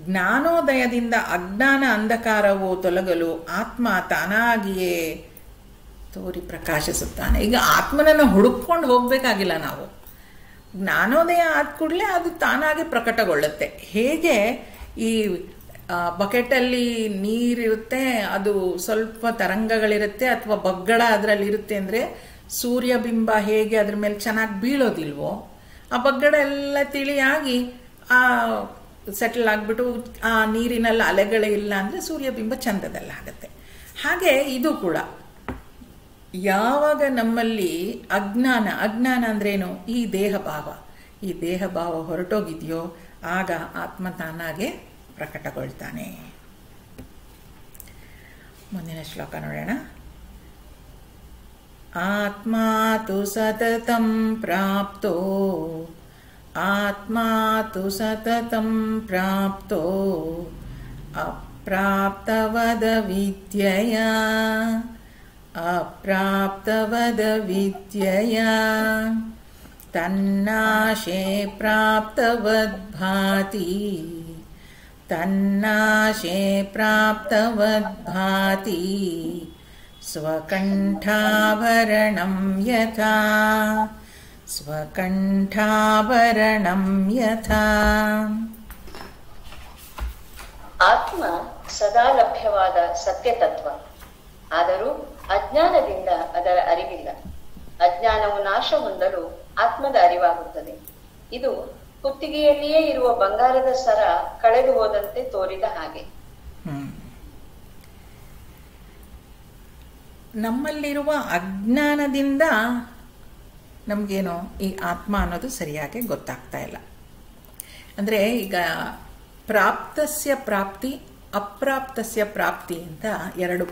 ಜ್ಞಾನೋದಯದಿಂದ ಅಜ್ಞಾನ ಅಂಧಕಾರವು ತೊಲಗಲು ಆತ್ಮ ತಾನಾಗಿಯೇ ತೋರಿ ಪ್ರಕಾಶಿಸುತ್ತಾನೆ. ಈಗ ಆತ್ಮನನ್ನು ಹುಡುಕೊಂಡು ಹೋಗಬೇಕಾಗಿಲ್ಲ ನಾವು. ಜ್ಞಾನೋದಯ ಆದ ಕೂಡಲೇ ಅದು ತಾನಾಗಿ ಪ್ರಕಟಗೊಳ್ಳುತ್ತೆ. ಹೇಗೆ ಈ ಬಕೆಟಲ್ಲಿ ನೀರಿರುತ್ತೆ, ಅದು ಸ್ವಲ್ಪ ತರಂಗಗಳಿರುತ್ತೆ ಅಥವಾ ಬಗ್ಗಡ ಅದರಲ್ಲಿರುತ್ತೆ ಅಂದರೆ ಸೂರ್ಯಬಿಂಬ ಹೇಗೆ ಅದ್ರ ಮೇಲೆ ಚೆನ್ನಾಗಿ ಬೀಳೋದಿಲ್ವೋ, ಆ ಬಗ್ಗಡ ಎಲ್ಲ ತಿಳಿಯಾಗಿ ಆ ಸೆಟಲ್ ಆಗಿಬಿಟ್ಟು ಆ ನೀರಿನಲ್ಲಿ ಅಲೆಗಳೇ ಇಲ್ಲ ಅಂದರೆ ಸೂರ್ಯಬಿಂಬ ಚಂದದಲ್ಲಾಗತ್ತೆ. ಹಾಗೆ ಇದು ಕೂಡ ಯಾವಾಗ ನಮ್ಮಲ್ಲಿ ಅಜ್ಞಾನ ಅಂದ್ರೇನು? ಈ ದೇಹ ಭಾವ ಹೊರಟೋಗಿದೆಯೋ ಆಗ ಆತ್ಮ ತಾನಾಗೆ ಪ್ರಕಟಗೊಳ್ತಾನೆ. ಮುಂದಿನ ಶ್ಲೋಕ ನೋಡೋಣ. ಆತ್ಮಾ ತು ಸತತಂ ಪ್ರಾಪ್ತೋ, ಆತ್ಮಾ ತು ಸತತಂ ಪ್ರಾಪ್ತೋ ಅಪ್ರಾಪ್ತವದ ವಿದ್ಯೆಯ, ಅಪ್ರಾಪ್ತವದ ವಿದ್ಯೆಯ ತನ್ನಾಶೆ ಪ್ರಾಪ್ತವದ್ಭಾತಿ, ತನ್ನಾಶೆ ಪ್ರಾಪ್ತವದ್ಭಾತಿ ಸ್ವಕಂಠಾಭರಣಂ ಯಥಾ, ಸ್ವಕಂಠಾಭರಣಂ ಯಥಾ. ಆತ್ಮ ಸದಾ ಲಭ್ಯವಾದ ಸತ್ಯತತ್ವ. ಆದರೂ ಅಜ್ಞಾನದಿಂದ ಅದರ ಅರಿವಿಲ್ಲ. ಅಜ್ಞಾನವು ನಾಶ ಹೊಂದಲು ಆತ್ಮದ ಅರಿವಾಗುತ್ತದೆ. ಇದು ಕುತ್ತಿಗೆಯಲ್ಲಿಯೇ ಇರುವ ಬಂಗಾರದ ಸರ ಕಳೆದು ಹೋದಂತೆ ತೋರಿದ ಹಾಗೆ. ನಮ್ಮಲ್ಲಿರುವ ಅಜ್ಞಾನದಿಂದ ನಮಗೇನೋ ಈ ಆತ್ಮ ಅನ್ನೋದು ಸರಿಯಾಗಿ ಗೊತ್ತಾಗ್ತಾ ಇಲ್ಲ. ಅಂದರೆ ಈಗ ಪ್ರಾಪ್ತಸ್ಯ ಪ್ರಾಪ್ತಿ, ಅಪ್ರಾಪ್ತಸ್ಯ ಪ್ರಾಪ್ತಿ ಅಂತ ಎರಡು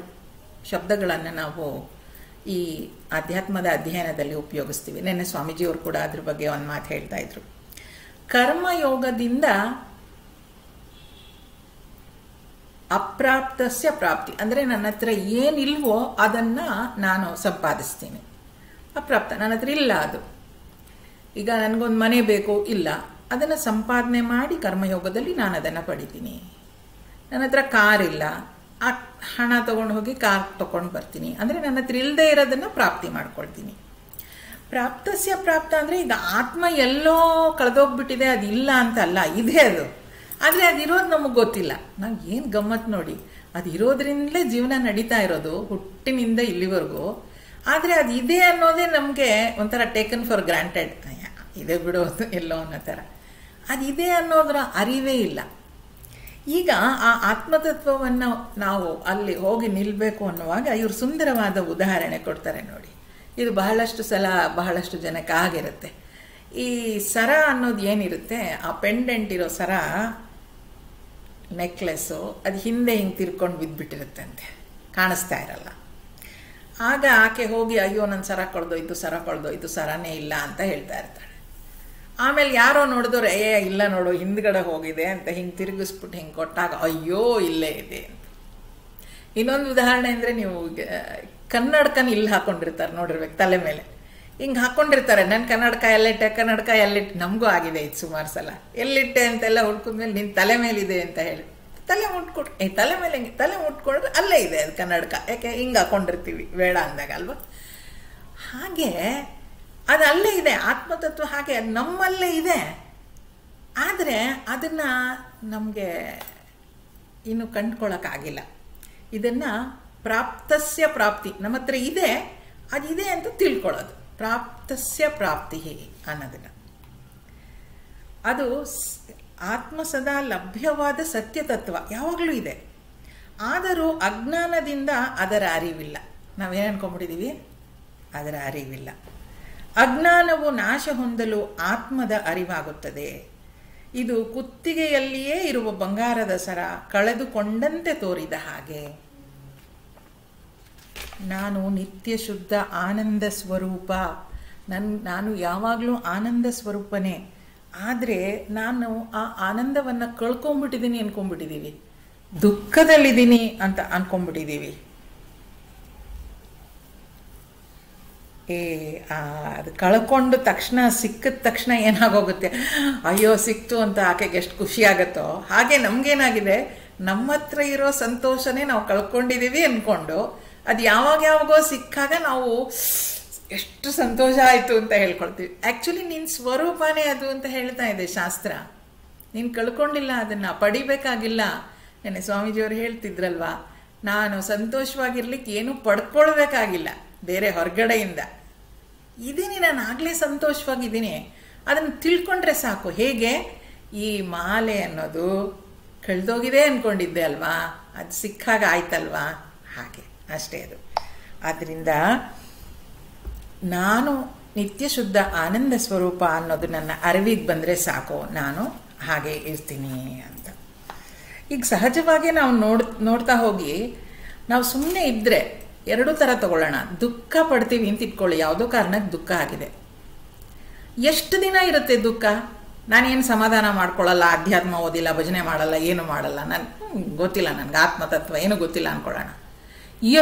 ಶಬ್ದಗಳನ್ನು ನಾವು ಈ ಅಧ್ಯಾತ್ಮದ ಅಧ್ಯಯನದಲ್ಲಿ ಉಪಯೋಗಿಸ್ತೀವಿ. ನೆನ್ನೆ ಸ್ವಾಮೀಜಿಯವರು ಕೂಡ ಅದ್ರ ಬಗ್ಗೆ ಒಂದು ಮಾತು ಹೇಳ್ತಾ ಇದ್ರು. ಕರ್ಮಯೋಗದಿಂದ ಅಪ್ರಾಪ್ತಸ್ಯ ಪ್ರಾಪ್ತಿ ಅಂದರೆ ನನ್ನ ಹತ್ರ ಏನಿಲ್ವೋ ಅದನ್ನು ನಾನು ಸಂಪಾದಿಸ್ತೀನಿ. ಅಪ್ರಾಪ್ತ, ನನ್ನ ಹತ್ರ ಇಲ್ಲ ಅದು. ಈಗ ನನಗೊಂದು ಮನೆ ಬೇಕು, ಇಲ್ಲ, ಅದನ್ನು ಸಂಪಾದನೆ ಮಾಡಿ ಕರ್ಮಯೋಗದಲ್ಲಿ ನಾನು ಅದನ್ನು ಪಡಿತೀನಿ. ನನ್ನ ಹತ್ರ ಕಾರ್ ಇಲ್ಲ, ಆ ಹಣ ತೊಗೊಂಡು ಹೋಗಿ ಕಾರ್ ತೊಗೊಂಡು ಬರ್ತೀನಿ. ಅಂದರೆ ನನ್ನ ಹತ್ರ ಇಲ್ಲದೆ ಇರೋದನ್ನು ಪ್ರಾಪ್ತಿ ಮಾಡ್ಕೊಳ್ತೀನಿ. ಪ್ರಾಪ್ತಸ್ಯ ಪ್ರಾಪ್ತ ಅಂದರೆ ಈಗ ಆತ್ಮ ಎಲ್ಲೋ ಕಳೆದೋಗ್ಬಿಟ್ಟಿದೆ, ಅದಿಲ್ಲ ಅಂತ ಅಲ್ಲ, ಇದೆ ಅದು. ಆದರೆ ಅದಿರೋದು ನಮಗೆ ಗೊತ್ತಿಲ್ಲ. ನಾವು ಏನು ಗಮ್ಮತ್ತು ನೋಡಿ, ಅದು ಇರೋದ್ರಿಂದಲೇ ಜೀವನ ನಡೀತಾ ಇರೋದು ಹುಟ್ಟಿನಿಂದ ಇಲ್ಲಿವರೆಗೂ. ಆದರೆ ಅದು ಇದೆ ಅನ್ನೋದೇ ನಮಗೆ ಒಂಥರ ಟೇಕನ್ ಫಾರ್ ಗ್ರಾಂಟೆಡ್, ಇದೆ ಬಿಡೋದು ಎಲ್ಲೋ ಅನ್ನೋ ಥರ. ಅದಿದೆ ಅನ್ನೋದರ ಅರಿವೇ ಇಲ್ಲ. ಈಗ ಆ ಆತ್ಮತತ್ವವನ್ನು ನಾವು ಅಲ್ಲಿ ಹೋಗಿ ನಿಲ್ಲಬೇಕು ಅನ್ನುವಾಗ ಇವರು ಸುಂದರವಾದ ಉದಾಹರಣೆ ಕೊಡ್ತಾರೆ ನೋಡಿ. ಇದು ಬಹಳಷ್ಟು ಸಲ ಬಹಳಷ್ಟು ಜನಕ್ಕೆ ಆಗಿರುತ್ತೆ. ಈ ಸರ ಅನ್ನೋದು ಏನಿರುತ್ತೆ, ಆ ಪೆಂಡೆಂಟ್ ಇರೋ ಸರ ನೆಕ್ಲೆಸ್ಸು, ಅದು ಹಿಂದೆ ಹಿಂಗೆ ತಿರ್ಕೊಂಡು ಬಿದ್ದುಬಿಟ್ಟಿರುತ್ತಂತೆ, ಕಾಣಿಸ್ತಾ ಇರಲ್ಲ. ಆಗ ಆಕೆ ಹೋಗಿ ಅಯ್ಯೋ ನನ್ನ ಸರ ಕಳೆದೋಯ್ತು, ಸರ ಕಳೆದೋಯ್ತು, ಸರನೇ ಇಲ್ಲ ಅಂತ ಹೇಳ್ತಾ ಇರ್ತಾಳೆ. ಆಮೇಲೆ ಯಾರೋ ನೋಡಿದವ್ರು ಇಲ್ಲ ನೋಡು ಹಿಂದ್ಗಡೆ ಹೋಗಿದೆ ಅಂತ ಹಿಂಗೆ ತಿರುಗಿಸ್ಬಿಟ್ಟು ಹಿಂಗೆ ಕೊಟ್ಟಾಗ ಅಯ್ಯೋ ಇಲ್ಲೇ ಇದೆ ಅಂತ. ಇನ್ನೊಂದು ಉದಾಹರಣೆ ಅಂದರೆ, ನೀವು ಕನ್ನಡಕನ ಇಲ್ಲಿ ಹಾಕೊಂಡಿರ್ತಾರೆ ನೋಡಿರ್ಬೇಕು, ತಲೆ ಮೇಲೆ ಹಿಂಗೆ ಹಾಕ್ಕೊಂಡಿರ್ತಾರೆ. ನನ್ನ ಕನ್ನಡಕ ಎಲ್ಲಿಟ್ಟೆ, ಕನ್ನಡಕ ಎಲ್ಲಿಟ್ಟು, ನಮಗೂ ಆಗಿದೆ ಇದು ಸುಮಾರು ಸಲ. ಎಲ್ಲಿಟ್ಟೆ ಅಂತೆಲ್ಲ ಹುಡ್ಕಿದ್ಮೇಲೆ ನಿನ್ನ ತಲೆ ಮೇಲಿದೆ ಅಂತ ಹೇಳಿ ತಲೆ ಮುಟ್ಕೊಟ್ಟು ತಲೆ ಮೇಲೆ ಹಿಂಗೆ ತಲೆ ಮುಟ್ಕೊಂಡ್ರೆ ಅಲ್ಲೇ ಇದೆ ಅದು ಕನ್ನಡಕ. ಯಾಕೆ ಹಿಂಗೆ ಹಾಕೊಂಡಿರ್ತೀವಿ ಬೇಡ ಅಂದಾಗ ಅಲ್ವಾ. ಹಾಗೆ ಅದು ಅಲ್ಲೇ ಇದೆ, ಆತ್ಮತತ್ವ ಹಾಗೆ ನಮ್ಮಲ್ಲೇ ಇದೆ. ಆದರೆ ಅದನ್ನು ನಮಗೆ ಇನ್ನು ಕಂಡುಕೊಳ್ಳೋಕ್ಕಾಗಿಲ್ಲ. ಇದನ್ನು ಪ್ರಾಪ್ತಸ್ಯ ಪ್ರಾಪ್ತಿ, ನಮ್ಮ ಹತ್ರ ಇದೆ, ಅದಿದೆ ಅಂತ ತಿಳ್ಕೊಳ್ಳೋದು ಪ್ರಾಪ್ತಸ್ಯ ಪ್ರಾಪ್ತಿ ಅನ್ನೋದನ್ನು. ಅದು ಆತ್ಮ ಸದಾ ಲಭ್ಯವಾದ ಸತ್ಯತತ್ವ ಯಾವಾಗಲೂ ಇದೆ. ಆದರೂ ಅಜ್ಞಾನದಿಂದ ಅದರ ಅರಿವಿಲ್ಲ. ನಾವೇನು ಅನ್ಕೊಂಡ್ಬಿಟ್ಟಿದ್ದೀವಿ, ಅದರ ಅರಿವಿಲ್ಲ. ಅಜ್ಞಾನವು ನಾಶ ಹೊಂದಲು ಆತ್ಮದ ಅರಿವಾಗುತ್ತದೆ. ಇದು ಕುತ್ತಿಗೆಯಲ್ಲಿಯೇ ಇರುವ ಬಂಗಾರದ ಸರ ಕಳೆದುಕೊಂಡಂತೆ ತೋರಿದ ಹಾಗೆ. ನಾನು ನಿತ್ಯ ಶುದ್ಧ ಆನಂದ ಸ್ವರೂಪ, ನಾನು ಯಾವಾಗಲೂ ಆನಂದ ಸ್ವರೂಪನೇ. ಆದರೆ ನಾನು ಆ ಆನಂದವನ್ನು ಕಳ್ಕೊಂಡ್ಬಿಟ್ಟಿದ್ದೀನಿ ಅನ್ಕೊಂಡ್ಬಿಟ್ಟಿದ್ದೀವಿ, ದುಃಖದಲ್ಲಿದ್ದೀನಿ ಅಂತ ಅನ್ಕೊಂಡ್ಬಿಟ್ಟಿದ್ದೀವಿ. ಅದು ಕಳ್ಕೊಂಡು ತಕ್ಷಣ ಸಿಕ್ಕಿದ ತಕ್ಷಣ ಏನಾಗೋಗುತ್ತೆ, ಅಯ್ಯೋ ಸಿಕ್ತು ಅಂತ ಆಕೆಗೆ ಎಷ್ಟು ಖುಷಿ ಆಗುತ್ತೋ ಹಾಗೆ ನಮಗೇನಾಗಿದೆ, ನಮ್ಮ ಹತ್ರ ಇರೋ ಸಂತೋಷನೇ ನಾವು ಕಳ್ಕೊಂಡಿದ್ದೀವಿ ಅಂದ್ಕೊಂಡು ಅದು ಯಾವಾಗೋ ಸಿಕ್ಕಾಗ ನಾವು ಎಷ್ಟು ಸಂತೋಷ ಆಯಿತು ಅಂತ ಹೇಳ್ಕೊಳ್ತೀವಿ. ಆ್ಯಕ್ಚುಲಿ ನಿನ್ನ ಸ್ವರೂಪನೇ ಅದು ಅಂತ ಹೇಳ್ತಾ ಇದೆ ಶಾಸ್ತ್ರ. ನೀನು ಕಳ್ಕೊಂಡಿಲ್ಲ, ಅದನ್ನು ಪಡಿಬೇಕಾಗಿಲ್ಲ. ನೆನ್ನೆ ಸ್ವಾಮೀಜಿಯವರು ಹೇಳ್ತಿದ್ರಲ್ವಾ, ನಾನು ಸಂತೋಷವಾಗಿರ್ಲಿಕ್ಕೆ ಏನೂ ಪಡ್ಕೊಳ್ಬೇಕಾಗಿಲ್ಲ ಬೇರೆ ಹೊರಗಡೆಯಿಂದ. ಇದ್ದೀನಿ, ನಾನು ಆಗಲೇ ಸಂತೋಷವಾಗಿದ್ದೀನಿ. ಅದನ್ನು ತಿಳ್ಕೊಂಡ್ರೆ ಸಾಕು. ಹೇಗೆ, ಈ ಮಾಲೆ ಅನ್ನೋದು ಕಳೆದೋಗಿದೆ ಅಂದ್ಕೊಂಡಿದ್ದೆ ಅಲ್ವಾ, ಅದು ಸಿಕ್ಕಾಗ ಆಯ್ತಲ್ವಾ, ಹಾಗೆ ಅಷ್ಟೇ ಅದು. ಆದ್ದರಿಂದ ನಾನು ನಿತ್ಯ ಶುದ್ಧ ಆನಂದ ಸ್ವರೂಪ ಅನ್ನೋದು ನನ್ನ ಅರಿವಿಗೆ ಬಂದರೆ ಸಾಕು, ನಾನು ಹಾಗೆ ಇರ್ತೀನಿ ಅಂತ. ಈಗ ಸಹಜವಾಗಿ ನಾವು ನೋಡ್ತಾ ಹೋಗಿ ನಾವು ಸುಮ್ಮನೆ ಇದ್ದರೆ ಎರಡೂ ಥರ ತಗೊಳ್ಳೋಣ. ದುಃಖ ಪಡ್ತೀವಿ ಅಂತ ಇಟ್ಕೊಳ್ಳಿ, ಯಾವುದೋ ಕಾರಣಕ್ಕೆ ದುಃಖ ಆಗಿದೆ. ಎಷ್ಟು ದಿನ ಇರುತ್ತೆ ದುಃಖ? ನಾನೇನು ಸಮಾಧಾನ ಮಾಡ್ಕೊಳ್ಳಲ್ಲ, ಅಧ್ಯಾತ್ಮ ಓದಿಲ್ಲ, ಭಜನೆ ಮಾಡಲ್ಲ, ಏನು ಮಾಡಲ್ಲ, ಗೊತ್ತಿಲ್ಲ ನನಗೆ ಆತ್ಮತತ್ವ ಏನೂ ಗೊತ್ತಿಲ್ಲ ಅಂದ್ಕೊಳ್ಳೋಣ.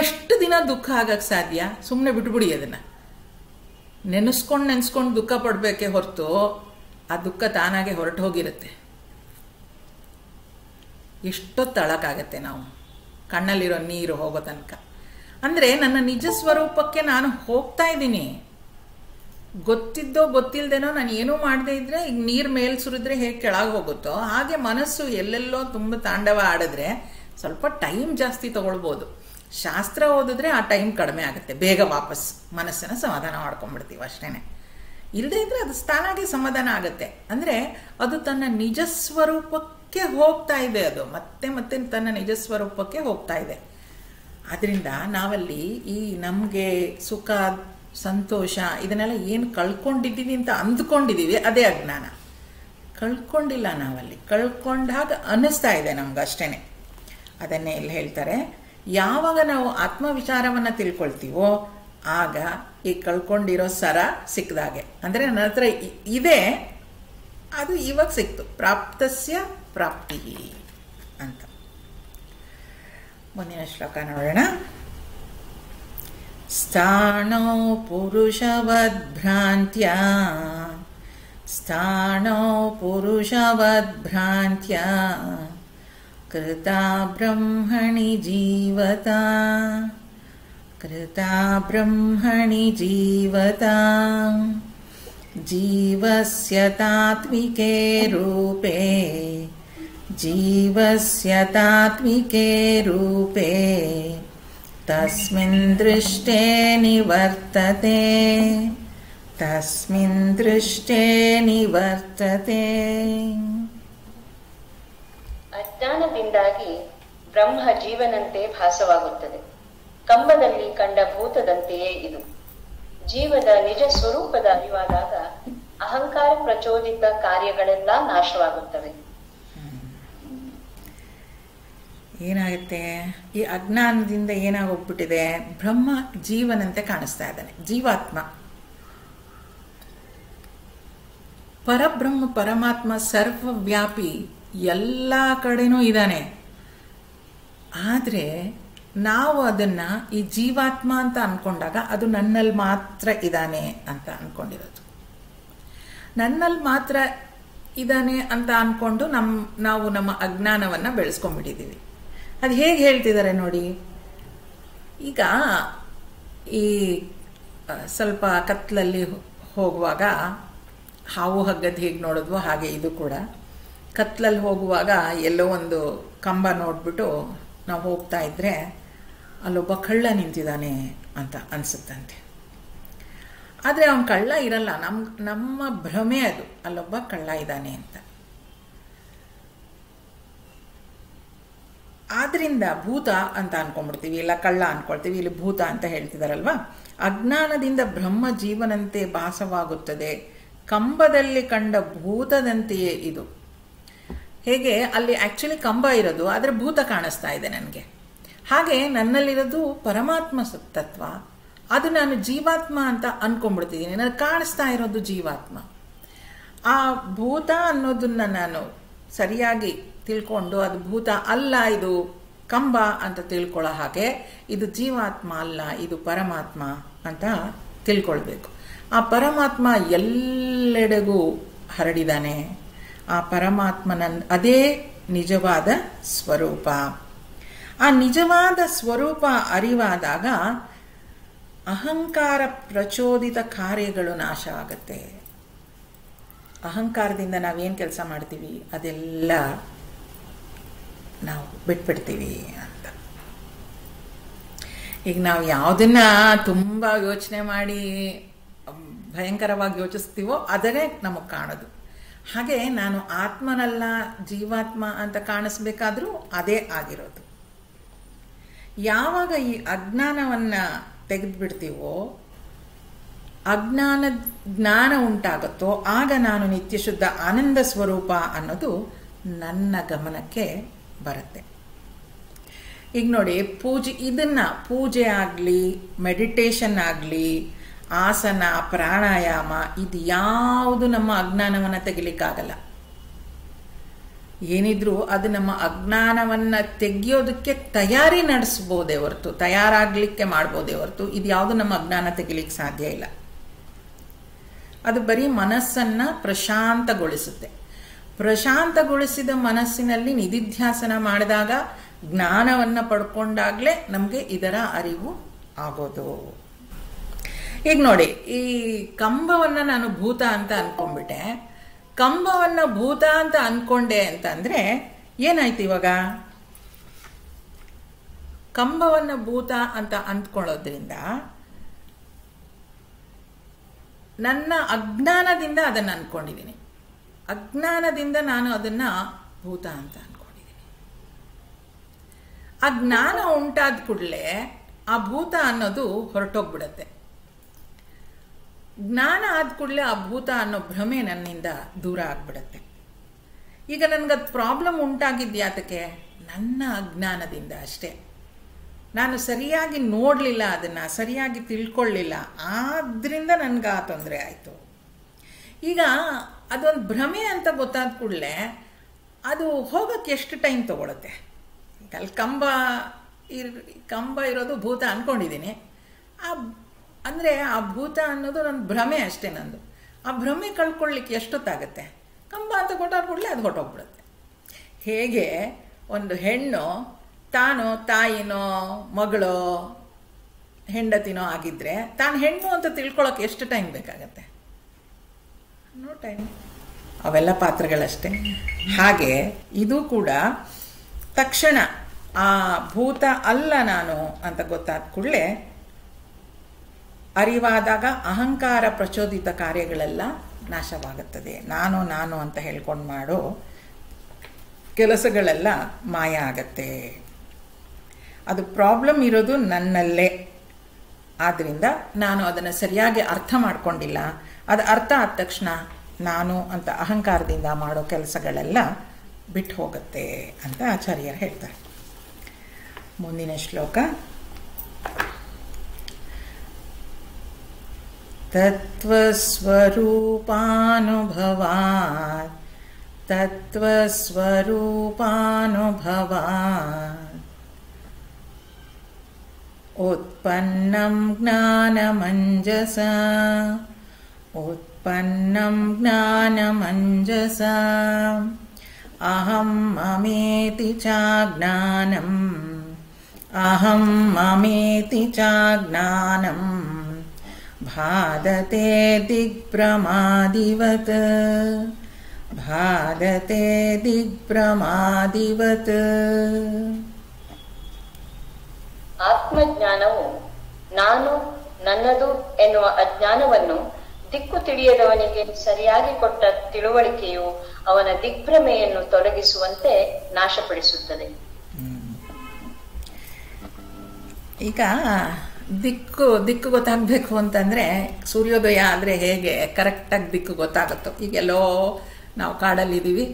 ಎಷ್ಟು ದಿನ ದುಃಖ ಆಗಕ್ಕೆ ಸಾಧ್ಯ? ಸುಮ್ಮನೆ ಬಿಟ್ಬಿಡಿ ಅದನ್ನು. ನೆನೆಸ್ಕೊಂಡು ದುಃಖ ಪಡಬೇಕೇ ಹೊರತು ಆ ದುಃಖ ತಾನಾಗೆ ಹೊರಟು ಹೋಗಿರುತ್ತೆ. ಎಷ್ಟೊತ್ತು ಅಳಕ್ಕಾಗತ್ತೆ ನಾವು ಕಣ್ಣಲ್ಲಿರೋ ನೀರು ಹೋಗೋ ತನಕ. ಅಂದರೆ ನನ್ನ ನಿಜ ಸ್ವರೂಪಕ್ಕೆ ನಾನು ಹೋಗ್ತಾ ಇದ್ದೀನಿ. ಗೊತ್ತಿದ್ದೋ ಗೊತ್ತಿಲ್ಲದೇನೋ ನಾನು ಏನೂ ಮಾಡದೇ ಇದ್ದರೆ, ಈಗ ನೀರು ಮೇಲೆ ಸುರಿದ್ರೆ ಹೇಗೆ ಕೆಳಗೆ ಹೋಗುತ್ತೋ ಹಾಗೆ ಮನಸ್ಸು ಎಲ್ಲೆಲ್ಲೋ ತುಂಬ ತಾಂಡವ ಆಡಿದ್ರೆ ಸ್ವಲ್ಪ ಟೈಮ್ ಜಾಸ್ತಿ ತಗೊಳ್ಬೋದು. ಶಾಸ್ತ್ರ ಓದಿದ್ರೆ ಆ ಟೈಮ್ ಕಡಿಮೆ ಆಗುತ್ತೆ, ಬೇಗ ವಾಪಸ್ ಮನಸ್ಸನ್ನು ಸಮಾಧಾನ ಮಾಡ್ಕೊಂಡ್ಬಿಡ್ತೀವಿ ಅಷ್ಟೇ. ಇಲ್ಲದೇ ಇದ್ರೆ ಅದು ತಾನಾಗೆ ಸಮಾಧಾನ ಆಗುತ್ತೆ. ಅಂದರೆ ಅದು ತನ್ನ ನಿಜ ಸ್ವರೂಪಕ್ಕೆ ಹೋಗ್ತಾ ಇದೆ, ಅದು ಮತ್ತೆ ಮತ್ತೆ ತನ್ನ ನಿಜ ಸ್ವರೂಪಕ್ಕೆ ಹೋಗ್ತಾ ಇದೆ. ಆದ್ದರಿಂದ ನಾವಲ್ಲಿ ಈ ನಮಗೆ ಸುಖ ಸಂತೋಷ ಇದನ್ನೆಲ್ಲ ಏನು ಕಳ್ಕೊಂಡಿದ್ದೀವಿ ಅಂತ ಅಂದ್ಕೊಂಡಿದ್ದೀವಿ, ಅದೇ ಅಜ್ಞಾನ. ಕಳ್ಕೊಂಡಿಲ್ಲ, ನಾವಲ್ಲಿ ಕಳ್ಕೊಂಡಾಗ ಅನ್ನಿಸ್ತಾ ಇದೆ ನಮ್ಗಷ್ಟೇ. ಅದನ್ನೇ ಇಲ್ಲಿ ಹೇಳ್ತಾರೆ, ಯಾವಾಗ ನಾವು ಆತ್ಮವಿಚಾರವನ್ನು ತಿಳ್ಕೊಳ್ತೀವೋ ಆಗ ಈ ಕಳ್ಕೊಂಡಿರೋ ಸರ ಸಿಕ್ಕದಾಗೆ. ಅಂದರೆ ನನ್ನ ಹತ್ರ ಇದೆ, ಅದು ಇವಾಗ ಸಿಕ್ತು, ಪ್ರಾಪ್ತಸ್ಯ ಪ್ರಾಪ್ತಿ ಅಂತ. ಮುಂದಿನ ಶ್ಲೋಕ ನೋಡೋಣ. ಸ್ಥಾಣೋ ಪುರುಷವದ್ಭ್ರಾಂತ್ಯ ಸ್ಥಾಣೋ ಪುರುಷವದ್ಭ್ರಾಂತ್ಯ ಕೃತಾ ಬ್ರಹ್ಮಣಿ ಜೀವತಾ ಕೃತಾ ಬ್ರಹ್ಮಣಿ ಜೀವತಾ ಜೀವಸ್ಯ ತಾತ್ವಿಕೇ ರೂಪೇ ಜೀವಸ್ಯ ತಾತ್ವಿಕೇ ರೂಪೇ ತಸ್ಮಿನ್ ದೃಷ್ಟೇ ನಿವರ್ತತೆ ತಸ್ಮಿನ್ ದೃಷ್ಟೇ ನಿವರ್ತತೆ. ಅಜ್ಞಾನದಿಂದಾಗಿ ಬ್ರಹ್ಮ ಜೀವನಂತೆ ಭಾಸವಾಗುತ್ತದೆ. ಕಂಬದಲ್ಲಿ ಕಂಡ ಭೂತದಂತೆಯೇ ಇದು. ಜೀವದ ನಿಜ ಸ್ವರೂಪದ ಅರಿವಾದಾಗ ಅಹಂಕಾರ ಪ್ರಚೋದಿತ ಕಾರ್ಯಗಳೆಲ್ಲ ನಾಶವಾಗುತ್ತವೆ. ಏನಾಗುತ್ತೆ, ಈ ಅಜ್ಞಾನದಿಂದ ಏನಾಗೋಗ್ಬಿಟ್ಟಿದೆ, ಬ್ರಹ್ಮ ಜೀವನಂತೆ ಕಾಣಿಸ್ತಾ ಇದ್ದಾನೆ, ಜೀವಾತ್ಮ. ಪರಬ್ರಹ್ಮ ಪರಮಾತ್ಮ ಸರ್ವವ್ಯಾಪಿ, ಎಲ್ಲ ಕಡೆನೂ ಇದ್ದಾನೆ. ಆದರೆ ನಾವು ಅದನ್ನು ಈ ಜೀವಾತ್ಮ ಅಂತ ಅಂದ್ಕೊಂಡಾಗ ಅದು ನನ್ನಲ್ಲಿ ಮಾತ್ರ ಇದ್ದಾನೆ ಅಂತ ಅಂದ್ಕೊಂಡಿರೋದು. ನನ್ನಲ್ಲಿ ಮಾತ್ರ ಇದ್ದಾನೆ ಅಂತ ಅಂದ್ಕೊಂಡು ನಾವು ನಮ್ಮ ಅಜ್ಞಾನವನ್ನು ಬೆಳೆಸ್ಕೊಂಡ್ಬಿಟ್ಟಿದ್ದೀವಿ. ಅದು ಹೇಗೆ ಹೇಳ್ತಿದ್ದಾರೆ ನೋಡಿ. ಈಗ ಈ ಸ್ವಲ್ಪ ಕತ್ತಲಲ್ಲಿ ಹೋಗುವಾಗ ಹಾವು ಹಗ್ಗದ ಹೇಗೆ ನೋಡಿದ್ವೋ ಹಾಗೆ ಇದು ಕೂಡ. ಕತ್ತಲಲ್ಲಿ ಹೋಗುವಾಗ ಎಲ್ಲೋ ಒಂದು ಕಂಬ ನೋಡಿಬಿಟ್ಟು ನಾವು ಹೋಗ್ತಾ ಇದ್ದರೆ ಅಲ್ಲೊಬ್ಬ ಕಳ್ಳ ನಿಂತಿದ್ದಾನೆ ಅಂತ ಅನಿಸುತ್ತಂತೆ. ಆದರೆ ಅವನು ಕಳ್ಳ ಇರಲ್ಲ, ನಮ್ಮ ಭ್ರಮೆ ಅದು, ಅಲ್ಲೊಬ್ಬ ಕಳ್ಳ ಇದ್ದಾನೆ ಅಂತ. ಆದ್ರಿಂದ ಭೂತ ಅಂತ ಅನ್ಕೊಂಡ್ಬಿಡ್ತೀವಿ, ಇಲ್ಲ ಕಳ್ಳ ಅನ್ಕೊಳ್ತೀವಿ. ಇಲ್ಲಿ ಭೂತ ಅಂತ ಹೇಳ್ತಿದಾರಲ್ವಾ. ಅಜ್ಞಾನದಿಂದ ಬ್ರಹ್ಮ ಜೀವನಂತೆ ಭಾಸವಾಗುತ್ತದೆ, ಕಂಬದಲ್ಲಿ ಕಂಡ ಭೂತದಂತೆಯೇ ಇದು. ಹೇಗೆ ಅಲ್ಲಿ ಆ್ಯಕ್ಚುಲಿ ಕಂಬ ಇರೋದು, ಆದರೆ ಭೂತ ಕಾಣಿಸ್ತಾ ಇದೆ ನನಗೆ. ಹಾಗೆ ನನ್ನಲ್ಲಿರೋದು ಪರಮಾತ್ಮ ತತ್ವ, ಅದು ನಾನು ಜೀವಾತ್ಮ ಅಂತ ಅಂದ್ಕೊಂಡ್ಬಿಡ್ತಿದ್ದೀನಿ. ನನಗೆ ಕಾಣಿಸ್ತಾ ಇರೋದು ಜೀವಾತ್ಮ. ಆ ಭೂತ ಅನ್ನೋದನ್ನ ನಾನು ಸರಿಯಾಗಿ ತಿಳ್ಕೊಂಡು ಅದು ಭೂತ ಅಲ್ಲ, ಇದು ಕಂಬ ಅಂತ ತಿಳ್ಕೊಳ್ಳೋ ಹಾಗೆ ಇದು ಜೀವಾತ್ಮ ಅಲ್ಲ, ಇದು ಪರಮಾತ್ಮ ಅಂತ ತಿಳ್ಕೊಳ್ಬೇಕು. ಆ ಪರಮಾತ್ಮ ಎಲ್ಲೆಡೆಗೂ ಹರಡಿದಾನೆ. ಆ ಪರಮಾತ್ಮನ ಅದೇ ನಿಜವಾದ ಸ್ವರೂಪ. ಆ ನಿಜವಾದ ಸ್ವರೂಪ ಅರಿವಾದಾಗ ಅಹಂಕಾರ ಪ್ರಚೋದಿತ ಕಾರ್ಯಗಳು ನಾಶ ಆಗುತ್ತೆ. ಅಹಂಕಾರದಿಂದ ನಾವೇನು ಕೆಲಸ ಮಾಡ್ತೀವಿ ಅದೆಲ್ಲ ನಾವು ಬಿಟ್ಬಿಡ್ತೀವಿ ಅಂತ. ಈಗ ನಾವು ಯಾವುದನ್ನ ತುಂಬ ಯೋಚನೆ ಮಾಡಿ ಭಯಂಕರವಾಗಿ ಯೋಚಿಸ್ತೀವೋ ಅದನ್ನೇ ನಮಗೆ ಕಾಣೋದು. ಹಾಗೆ ನಾನು ಆತ್ಮನಲ್ಲ ಜೀವಾತ್ಮ ಅಂತ ಕಾಣಿಸ್ಬೇಕಾದ್ರೂ ಅದೇ ಆಗಿರೋದು. ಯಾವಾಗ ಈ ಅಜ್ಞಾನವನ್ನು ತೆಗೆದುಬಿಡ್ತೀವೋ, ಜ್ಞಾನ ಉಂಟಾಗುತ್ತೋ, ಆಗ ನಾನು ನಿತ್ಯಶುದ್ಧ ಆನಂದ ಸ್ವರೂಪ ಅನ್ನೋದು ನನ್ನ ಗಮನಕ್ಕೆ ಬರುತ್ತೆ. ಈಗ ನೋಡಿ, ಪೂಜೆ ಆಗಲಿ, ಮೆಡಿಟೇಷನ್ ಆಗಲಿ, ಆಸನ, ಪ್ರಾಣಾಯಾಮ, ಇದು ಯಾವುದು ನಮ್ಮ ಅಜ್ಞಾನವನ್ನು ತೆಗಿಲಿಕ್ಕಾಗಲ್ಲ. ಏನಿದ್ರೂ ಅದು ನಮ್ಮ ಅಜ್ಞಾನವನ್ನು ತೆಗೆಯೋದಕ್ಕೆ ತಯಾರಿ ನಡೆಸ್ಬೋದೇ ಹೊರತು, ತಯಾರಾಗಲಿಕ್ಕೆ ಮಾಡ್ಬೋದೇ ಹೊರತು ಇದು ಯಾವುದು ನಮ್ಮ ಅಜ್ಞಾನ ತೆಗಿಲಿಕ್ಕೆ ಸಾಧ್ಯ ಇಲ್ಲ. ಅದು ಬರೀ ಮನಸ್ಸನ್ನು ಪ್ರಶಾಂತಗೊಳಿಸುತ್ತೆ. ಪ್ರಶಾಂತಗೊಳಿಸಿದ ಮನಸ್ಸಿನಲ್ಲಿ ನಿಧಿಧ್ಯಾಸನ ಮಾಡಿದಾಗ, ಜ್ಞಾನವನ್ನು ಪಡ್ಕೊಂಡಾಗಲೇ ನಮಗೆ ಇದರ ಅರಿವು ಆಗೋದು. ಈಗ ನೋಡಿ, ಈ ಕಂಬವನ್ನು ನಾನು ಭೂತ ಅಂತ ಅಂದ್ಕೊಂಡ್ಬಿಟ್ಟೆ. ಕಂಬವನ್ನು ಭೂತ ಅಂತ ಅಂದ್ಕೊಂಡೆ ಅಂತಂದ್ರೆ ಏನಾಯ್ತು? ಇವಾಗ ಕಂಬವನ್ನು ಭೂತ ಅಂತ ಅಂದ್ಕೊಳ್ಳೋದ್ರಿಂದ ನನ್ನ ಅಜ್ಞಾನದಿಂದ ಅದನ್ನು ಅಂದ್ಕೊಂಡಿದ್ದೀನಿ. ಅಜ್ಞಾನದಿಂದ ನಾನು ಅದನ್ನು ಭೂತ ಅಂತ ಅಂದ್ಕೊಂಡಿದ್ದೀನಿ. ಆ ಜ್ಞಾನ ಉಂಟಾದ ಕೂಡಲೇ ಆ ಭೂತ ಅನ್ನೋದು ಹೊರಟೋಗ್ಬಿಡತ್ತೆ. ಜ್ಞಾನ ಆದ ಕೂಡಲೇ ಆ ಭೂತ ಅನ್ನೋ ಭ್ರಮೆ ನನ್ನಿಂದ ದೂರ ಆಗ್ಬಿಡತ್ತೆ. ಈಗ ನನಗದು ಪ್ರಾಬ್ಲಮ್ ಉಂಟಾಗಿದ್ಯಾತಕ್ಕೆ? ನನ್ನ ಅಜ್ಞಾನದಿಂದ ಅಷ್ಟೇ. ನಾನು ಸರಿಯಾಗಿ ನೋಡಲಿಲ್ಲ, ಅದನ್ನು ಸರಿಯಾಗಿ ತಿಳ್ಕೊಳ್ಳಿಲ್ಲ, ಆದ್ರಿಂದ ನನಗೆ ಆ ತೊಂದರೆ ಆಯಿತು. ಈಗ ಅದೊಂದು ಭ್ರಮೆ ಅಂತ ಗೊತ್ತಾದ ಕೂಡಲೇ ಅದು ಹೋಗೋಕ್ಕೆ ಎಷ್ಟು ಟೈಮ್ ತಗೊಳುತ್ತೆ? ಅಲ್ಲಿ ಕಂಬ ಇರೋದು ಭೂತ ಅಂದ್ಕೊಂಡಿದ್ದೀನಿ. ಅಂದರೆ ಆ ಭೂತ ಅನ್ನೋದು ನನ್ನ ಭ್ರಮೆ ಅಷ್ಟೇ. ನಂದು ಆ ಭ್ರಮೆ ಕಳ್ಕೊಳ್ಳಿಕ್ಕೆ ಎಷ್ಟೊತ್ತಾಗತ್ತೆ? ಕಂಬ ಅಂತ ಕೊಟ್ಟಾದ ಕೂಡಲೇ ಅದು ಹೊಟ್ಟೋಗ್ಬಿಡುತ್ತೆ. ಹೇಗೆ ಒಂದು ಹೆಣ್ಣು ತಾನು ತಾಯಿನೋ ಮಗಳೋ ಹೆಂಡತಿನೋ ಆಗಿದ್ರೆ ತಾನು ಹೆಣ್ಣು ಅಂತ ತಿಳ್ಕೊಳ್ಳೋಕೆ ಎಷ್ಟು ಟೈಮ್ ಬೇಕಾಗತ್ತೆ? No time. ಅವೆಲ್ಲ ಪಾತ್ರಗಳಷ್ಟೇ. ಹಾಗೆ ಇದು ಕೂಡ ತಕ್ಷಣ ಆ ಭೂತ ಅಲ್ಲ ನಾನು ಅಂತ ಗೊತ್ತಾದ ಕೂಡಲೇ ಅರಿವಾದಾಗ ಅಹಂಕಾರ ಪ್ರಚೋದಿತ ಕಾರ್ಯಗಳೆಲ್ಲ ನಾಶವಾಗುತ್ತದೆ. ನಾನು ನಾನು ಅಂತ ಹೇಳ್ಕೊಂಡು ಮಾಡೋ ಕೆಲಸಗಳೆಲ್ಲ ಮಾಯ ಆಗತ್ತೆ. ಅದು ಪ್ರಾಬ್ಲಮ್ ಇರೋದು ನನ್ನಲ್ಲೇ. ಆದ್ದರಿಂದ ನಾನು ಅದನ್ನು ಸರಿಯಾಗಿ ಅರ್ಥ ಮಾಡ್ಕೊಂಡಿಲ್ಲ. ಅದು ಅರ್ಥ ಆದ ತಕ್ಷಣ ನಾನು ಅಂತ ಅಹಂಕಾರದಿಂದ ಮಾಡೋ ಕೆಲಸಗಳೆಲ್ಲ ಬಿಟ್ಟು ಹೋಗುತ್ತೆ ಅಂತ ಆಚಾರ್ಯರು ಹೇಳ್ತಾರೆ. ಮುಂದಿನ ಶ್ಲೋಕ. ತತ್ವಸ್ವರೂಪಾನುಭವಾತ್ ತತ್ವಸ್ವರೂಪಾನುಭವಾತ್ ಉತ್ಪನ್ನಂ ಜ್ಞಾನಮಂಜಸ ಉತ್ಪನ್ನಂ ಜ್ಞಾನಮಂಜಸ ಅಹಂ ಮಮೇತಿ ಚಾಜ್ಞಾನಂ ಅಹಂ ಮಮೇತಿ ಚಾಜ್ಞಾನಂ ಭಾದತೆ ದಿಗ್ಭ್ರಮಾದಿವತ್ ಭಾದತೆ ದಿಗ್ಭ್ರಮಾದಿವತ್. ಆತ್ಮಜ್ಞಾನವು ನಾನು ನನ್ನದು ಎನ್ನುವ ಅಜ್ಞಾನವನ್ನು ದಿಕ್ಕು ತಿಳಿಯದವನಿಗೆ ಸರಿಯಾಗಿ ಕೊಟ್ಟ ತಿಳುವಳಿಕೆಯು ಅವನ ದಿಗ್ಭ್ರಮೆಯನ್ನು ತೊಲಗಿಸುವಂತೆ ನಾಶಪಡಿಸುತ್ತದೆ. ಈಗ ದಿಕ್ಕು ಗೊತ್ತಾಗಬೇಕು ಅಂತಂದರೆ ಸೂರ್ಯೋದಯ ಆದರೆ ಹೇಗೆ ಕರೆಕ್ಟಾಗಿ ದಿಕ್ಕು ಗೊತ್ತಾಗುತ್ತೋ. ಈಗೆಲ್ಲೋ ನಾವು ಕಾಡಲ್ಲಿದ್ದೀವಿ,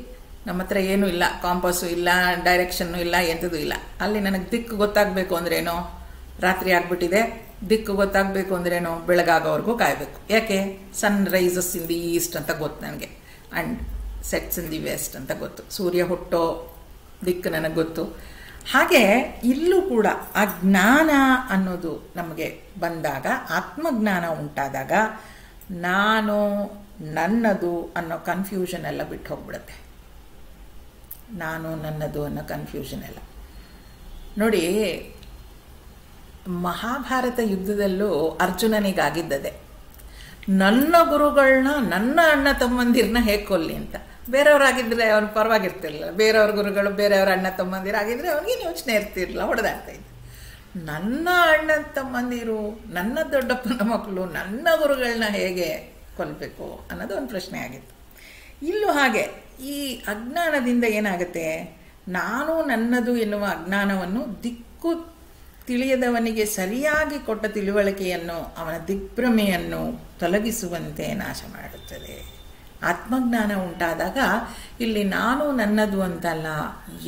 ನಮ್ಮ ಹತ್ರ ಏನೂ ಇಲ್ಲ, ಕಾಂಪಾಸು ಇಲ್ಲ, ಡೈರೆಕ್ಷನ್ನು ಇಲ್ಲ, ಎಂಥದ್ದು ಇಲ್ಲ. ಅಲ್ಲಿ ನನಗೆ ದಿಕ್ಕು ಗೊತ್ತಾಗಬೇಕು ಅಂದ್ರೇನೋ ರಾತ್ರಿ ಆಗಿಬಿಟ್ಟಿದೆ, ದಿಕ್ಕು ಗೊತ್ತಾಗಬೇಕು ಅಂದ್ರೇನೋ ಬೆಳಗಾಗೋವರೆಗೂ ಕಾಯಬೇಕು. ಯಾಕೆ? Sun rises in the east ಅಂತ ಗೊತ್ತು ನನಗೆ, and sets in the west ಅಂತ ಗೊತ್ತು. ಸೂರ್ಯ ಹುಟ್ಟೋ ದಿಕ್ಕು ನನಗೆ ಗೊತ್ತು. ಹಾಗೆ ಇಲ್ಲೂ ಕೂಡ ಆ ಜ್ಞಾನ ಅನ್ನೋದು ನಮಗೆ ಬಂದಾಗ, ಆತ್ಮಜ್ಞಾನ ಉಂಟಾದಾಗ ನಾನು ನನ್ನದು ಅನ್ನೋ ಕನ್ಫ್ಯೂಷನ್ ಎಲ್ಲ ಬಿಟ್ಟು ಹೋಗ್ಬಿಡುತ್ತೆ. ನಾನು ನನ್ನದು ಅನ್ನೋ ಕನ್ಫ್ಯೂಷನ್ ಎಲ್ಲ ನೋಡಿ. ಮಹಾಭಾರತ ಯುದ್ಧದಲ್ಲೂ ಅರ್ಜುನನಿಗಾಗಿದ್ದದೆ. ನನ್ನ ಗುರುಗಳನ್ನ, ನನ್ನ ಅಣ್ಣ ತಮ್ಮಂದಿರನ್ನ ಹೇಗೆ ಕೊಲ್ಲಿ ಅಂತ. ಬೇರೆಯವರಾಗಿದ್ದರೆ ಅವ್ನು ಪರವಾಗಿರ್ತಿರ್ಲಿಲ್ಲ. ಬೇರೆಯವ್ರ ಗುರುಗಳು ಬೇರೆಯವ್ರ ಅಣ್ಣ ತಮ್ಮಂದಿರಾಗಿದ್ದರೆ ಅವ್ನಿಗೇನು ಯೋಚನೆ ಇರ್ತಿರ್ಲಿಲ್ಲ, ಹೊಡೆದಾಡ್ತಾ ಇದ್ದ. ನನ್ನ ಅಣ್ಣ ತಮ್ಮಂದಿರು, ನನ್ನ ದೊಡ್ಡಪ್ಪನ ಮಕ್ಕಳು, ನನ್ನ ಗುರುಗಳನ್ನ ಹೇಗೆ ಕೊಲ್ಲಬೇಕು ಅನ್ನೋದು ಒಂದು ಪ್ರಶ್ನೆ ಆಗಿತ್ತು. ಇಲ್ಲೂ ಹಾಗೆ ಈ ಅಜ್ಞಾನದಿಂದ ಏನಾಗುತ್ತೆ, ನಾನು ನನ್ನದು ಎನ್ನುವ ಅಜ್ಞಾನವನ್ನು ದಿಕ್ಕು ತಿಳಿಯದವನಿಗೆ ಸರಿಯಾಗಿ ಕೊಟ್ಟ ತಿಳುವಳಿಕೆಯನ್ನು, ಅವನ ದಿಗ್ಭ್ರಮೆಯನ್ನು ತೊಲಗಿಸುವಂತೆ ನಾಶ ಮಾಡುತ್ತದೆ. ಆತ್ಮಜ್ಞಾನ ಉಂಟಾದಾಗ ಇಲ್ಲಿ ನಾನು ನನ್ನದು ಅಂತಲ್ಲ,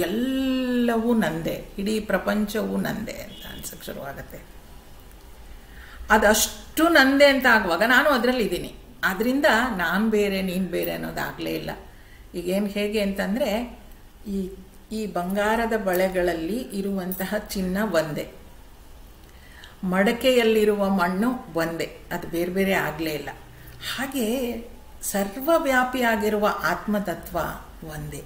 ಎಲ್ಲವೂ ನಂದೇ, ಇಡೀ ಪ್ರಪಂಚವೂ ನಂದೇ ಅಂತ ಅನ್ಸಕ್ಕೆ ಶುರುವಾಗತ್ತೆ. ಅದಷ್ಟು ನಂದೇ ಅಂತ ಆಗುವಾಗ ನಾನು ಅದರಲ್ಲಿ ಇದ್ದೀನಿ. ಆದ್ದರಿಂದ ನಾನು ಬೇರೆ ನೀನು ಬೇರೆ ಅನ್ನೋದಾಗಲೇ ಇಲ್ಲ. ಈಗೇನು ಹೇಗೆ ಅಂತಂದರೆ, ಈ ಬಂಗಾರದ ಬಳೆಗಳಲ್ಲಿ ಇರುವಂತಹ ಚಿನ್ನ ಒಂದೇ, ಮಡಕೆಯಲ್ಲಿರುವ ಮಣ್ಣು ಒಂದೇ, ಅದು ಬೇರೆ ಬೇರೆ ಆಗಲೇ ಇಲ್ಲ. ಹಾಗೆ ಸರ್ವವ್ಯಾಪಿಯಾಗಿರುವ ಆತ್ಮತತ್ವ ಒಂದೇ.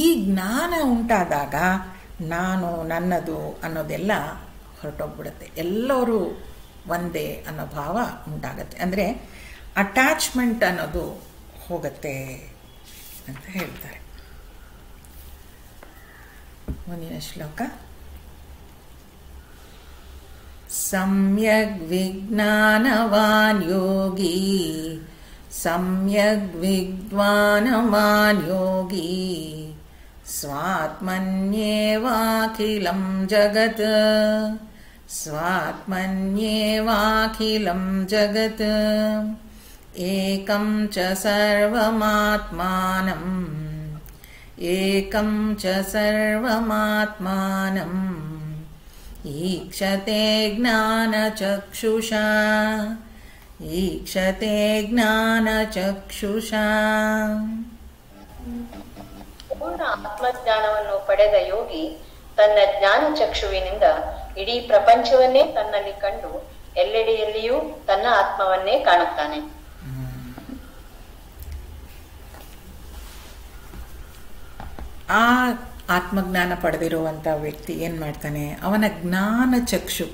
ಈ ಜ್ಞಾನ ಉಂಟಾದಾಗ ನಾನು ನನ್ನದು ಅನ್ನೋದೆಲ್ಲ ಹೊರಟೋಗ್ಬಿಡುತ್ತೆ. ಎಲ್ಲರೂ ಒಂದೇ ಅನ್ನೋ ಭಾವ ಉಂಟಾಗತ್ತೆ. ಅಂದರೆ ಅಟ್ಯಾಚ್ಮೆಂಟ್ ಅನ್ನೋದು ಹೋಗುತ್ತೆ ಅಂತ ಹೇಳ್ತಾರೆ. ಮುಂದಿನ ಶ್ಲೋಕ. ಸಮ್ಯಗ್ ವಿಜ್ಞಾನವಾನ್ ಯೋಗಿ ಸಮ್ಯಗ್ ವಿದ್ವಾನವಾನ್ ಯೋಗಿ ಸ್ವಾತ್ಮನ್ಯೇವಾಖಿಲಂ ಜಗತ್ ಸ್ವಾತ್ಮನ್ಯೇವಾಖಿಲಂ ಜಗತ್ ಏಕಂ ಚ ಸರ್ವಮಾತ್ಮಾನಂ ಏಕಂ ಚ ಸರ್ವಮಾತ್ಮಾನಂ ಈಕ್ಷತೆ ಜ್ಞಾನಚಕ್ಷುಷಾ ಈಕ್ಷತೆ ಜ್ಞಾನಚಕ್ಷುಷಾ. ಪೂರ್ಣ ಆತ್ಮಜ್ಞಾನವನ್ನು ಪಡೆದ ಯೋಗಿ ತನ್ನ ಜ್ಞಾನ ಚಕ್ಷುವಿನಿಂದ ಇಡೀ ಪ್ರಪಂಚವನ್ನೇ ತನ್ನಲ್ಲಿ ಕಂಡು ಎಲ್ಲೆಡೆಯಲ್ಲಿಯೂ ತನ್ನ ಆತ್ಮವನ್ನೇ ಕಾಣುತ್ತಾನೆ. ಆ ಆತ್ಮಜ್ಞಾನ ಪಡೆದಿರುವಂಥ ವ್ಯಕ್ತಿ ಏನು ಮಾಡ್ತಾನೆ, ಅವನ ಜ್ಞಾನಚಕ್ಷು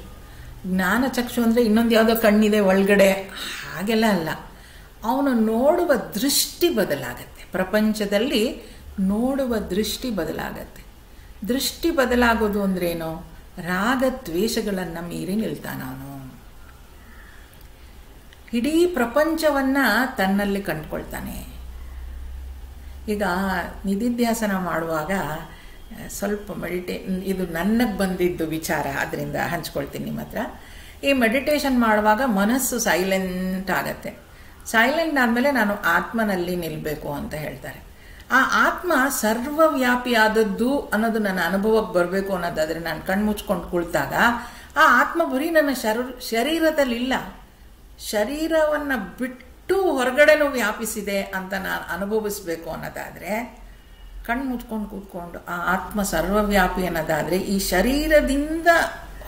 ಅಂದರೆ ಇನ್ನೊಂದು ಯಾವುದೋ ಕಣ್ಣಿದೆ ಒಳಗಡೆ ಹಾಗೆಲ್ಲ ಅಲ್ಲ, ಅವನು ನೋಡುವ ದೃಷ್ಟಿ ಬದಲಾಗತ್ತೆ. ಪ್ರಪಂಚದಲ್ಲಿ ನೋಡುವ ದೃಷ್ಟಿ ಬದಲಾಗತ್ತೆ. ದೃಷ್ಟಿ ಬದಲಾಗೋದು ಅಂದ್ರೇನು? ರಾಗದ್ವೇಷಗಳನ್ನು ಮೀರಿ ನಿಲ್ತಾನವನು. ಇಡೀ ಪ್ರಪಂಚವನ್ನು ತನ್ನಲ್ಲಿ ಕಂಡುಕೊಳ್ತಾನೆ. ಈಗ ನಿಧಿಧ್ಯಾಸನ ಮಾಡುವಾಗ ಸ್ವಲ್ಪ ಇದು ನನಗೆ ಬಂದಿದ್ದು ವಿಚಾರ, ಅದರಿಂದ ಹಂಚ್ಕೊಳ್ತೀನಿ ನಿಮ್ಮ ಹತ್ರ. ಈ ಮೆಡಿಟೇಷನ್ ಮಾಡುವಾಗ ಮನಸ್ಸು ಸೈಲೆಂಟ್ ಆಗತ್ತೆ. ಸೈಲೆಂಟ್ ಆದಮೇಲೆ ನಾನು ಆತ್ಮನಲ್ಲಿ ನಿಲ್ಲಬೇಕು ಅಂತ ಹೇಳ್ತಾರೆ. ಆ ಆತ್ಮ ಸರ್ವವ್ಯಾಪಿಯಾದದ್ದು ಅನ್ನೋದು ನನ್ನ ಅನುಭವಕ್ಕೆ ಬರಬೇಕು ಅನ್ನೋದಾದರೆ ನಾನು ಕಣ್ಮುಚ್ಕೊಂಡು ಕುಳಿತಾಗ ಆ ಆತ್ಮ ಬರೀ ನನ್ನ ಶರೀರದಲ್ಲಿಲ್ಲ, ಶರೀರವನ್ನು ಬಿಟ್ಟು ಹೊರಗಡೆನೂ ವ್ಯಾಪಿಸಿದೆ ಅಂತ ನಾನು ಅನುಭವಿಸ್ಬೇಕು ಅನ್ನೋದಾದರೆ ಕಣ್ಣು ಮುಚ್ಕೊಂಡು ಕೂತ್ಕೊಂಡು ಆ ಆತ್ಮ ಸರ್ವವ್ಯಾಪಿ ಅನ್ನೋದಾದರೆ ಈ ಶರೀರದಿಂದ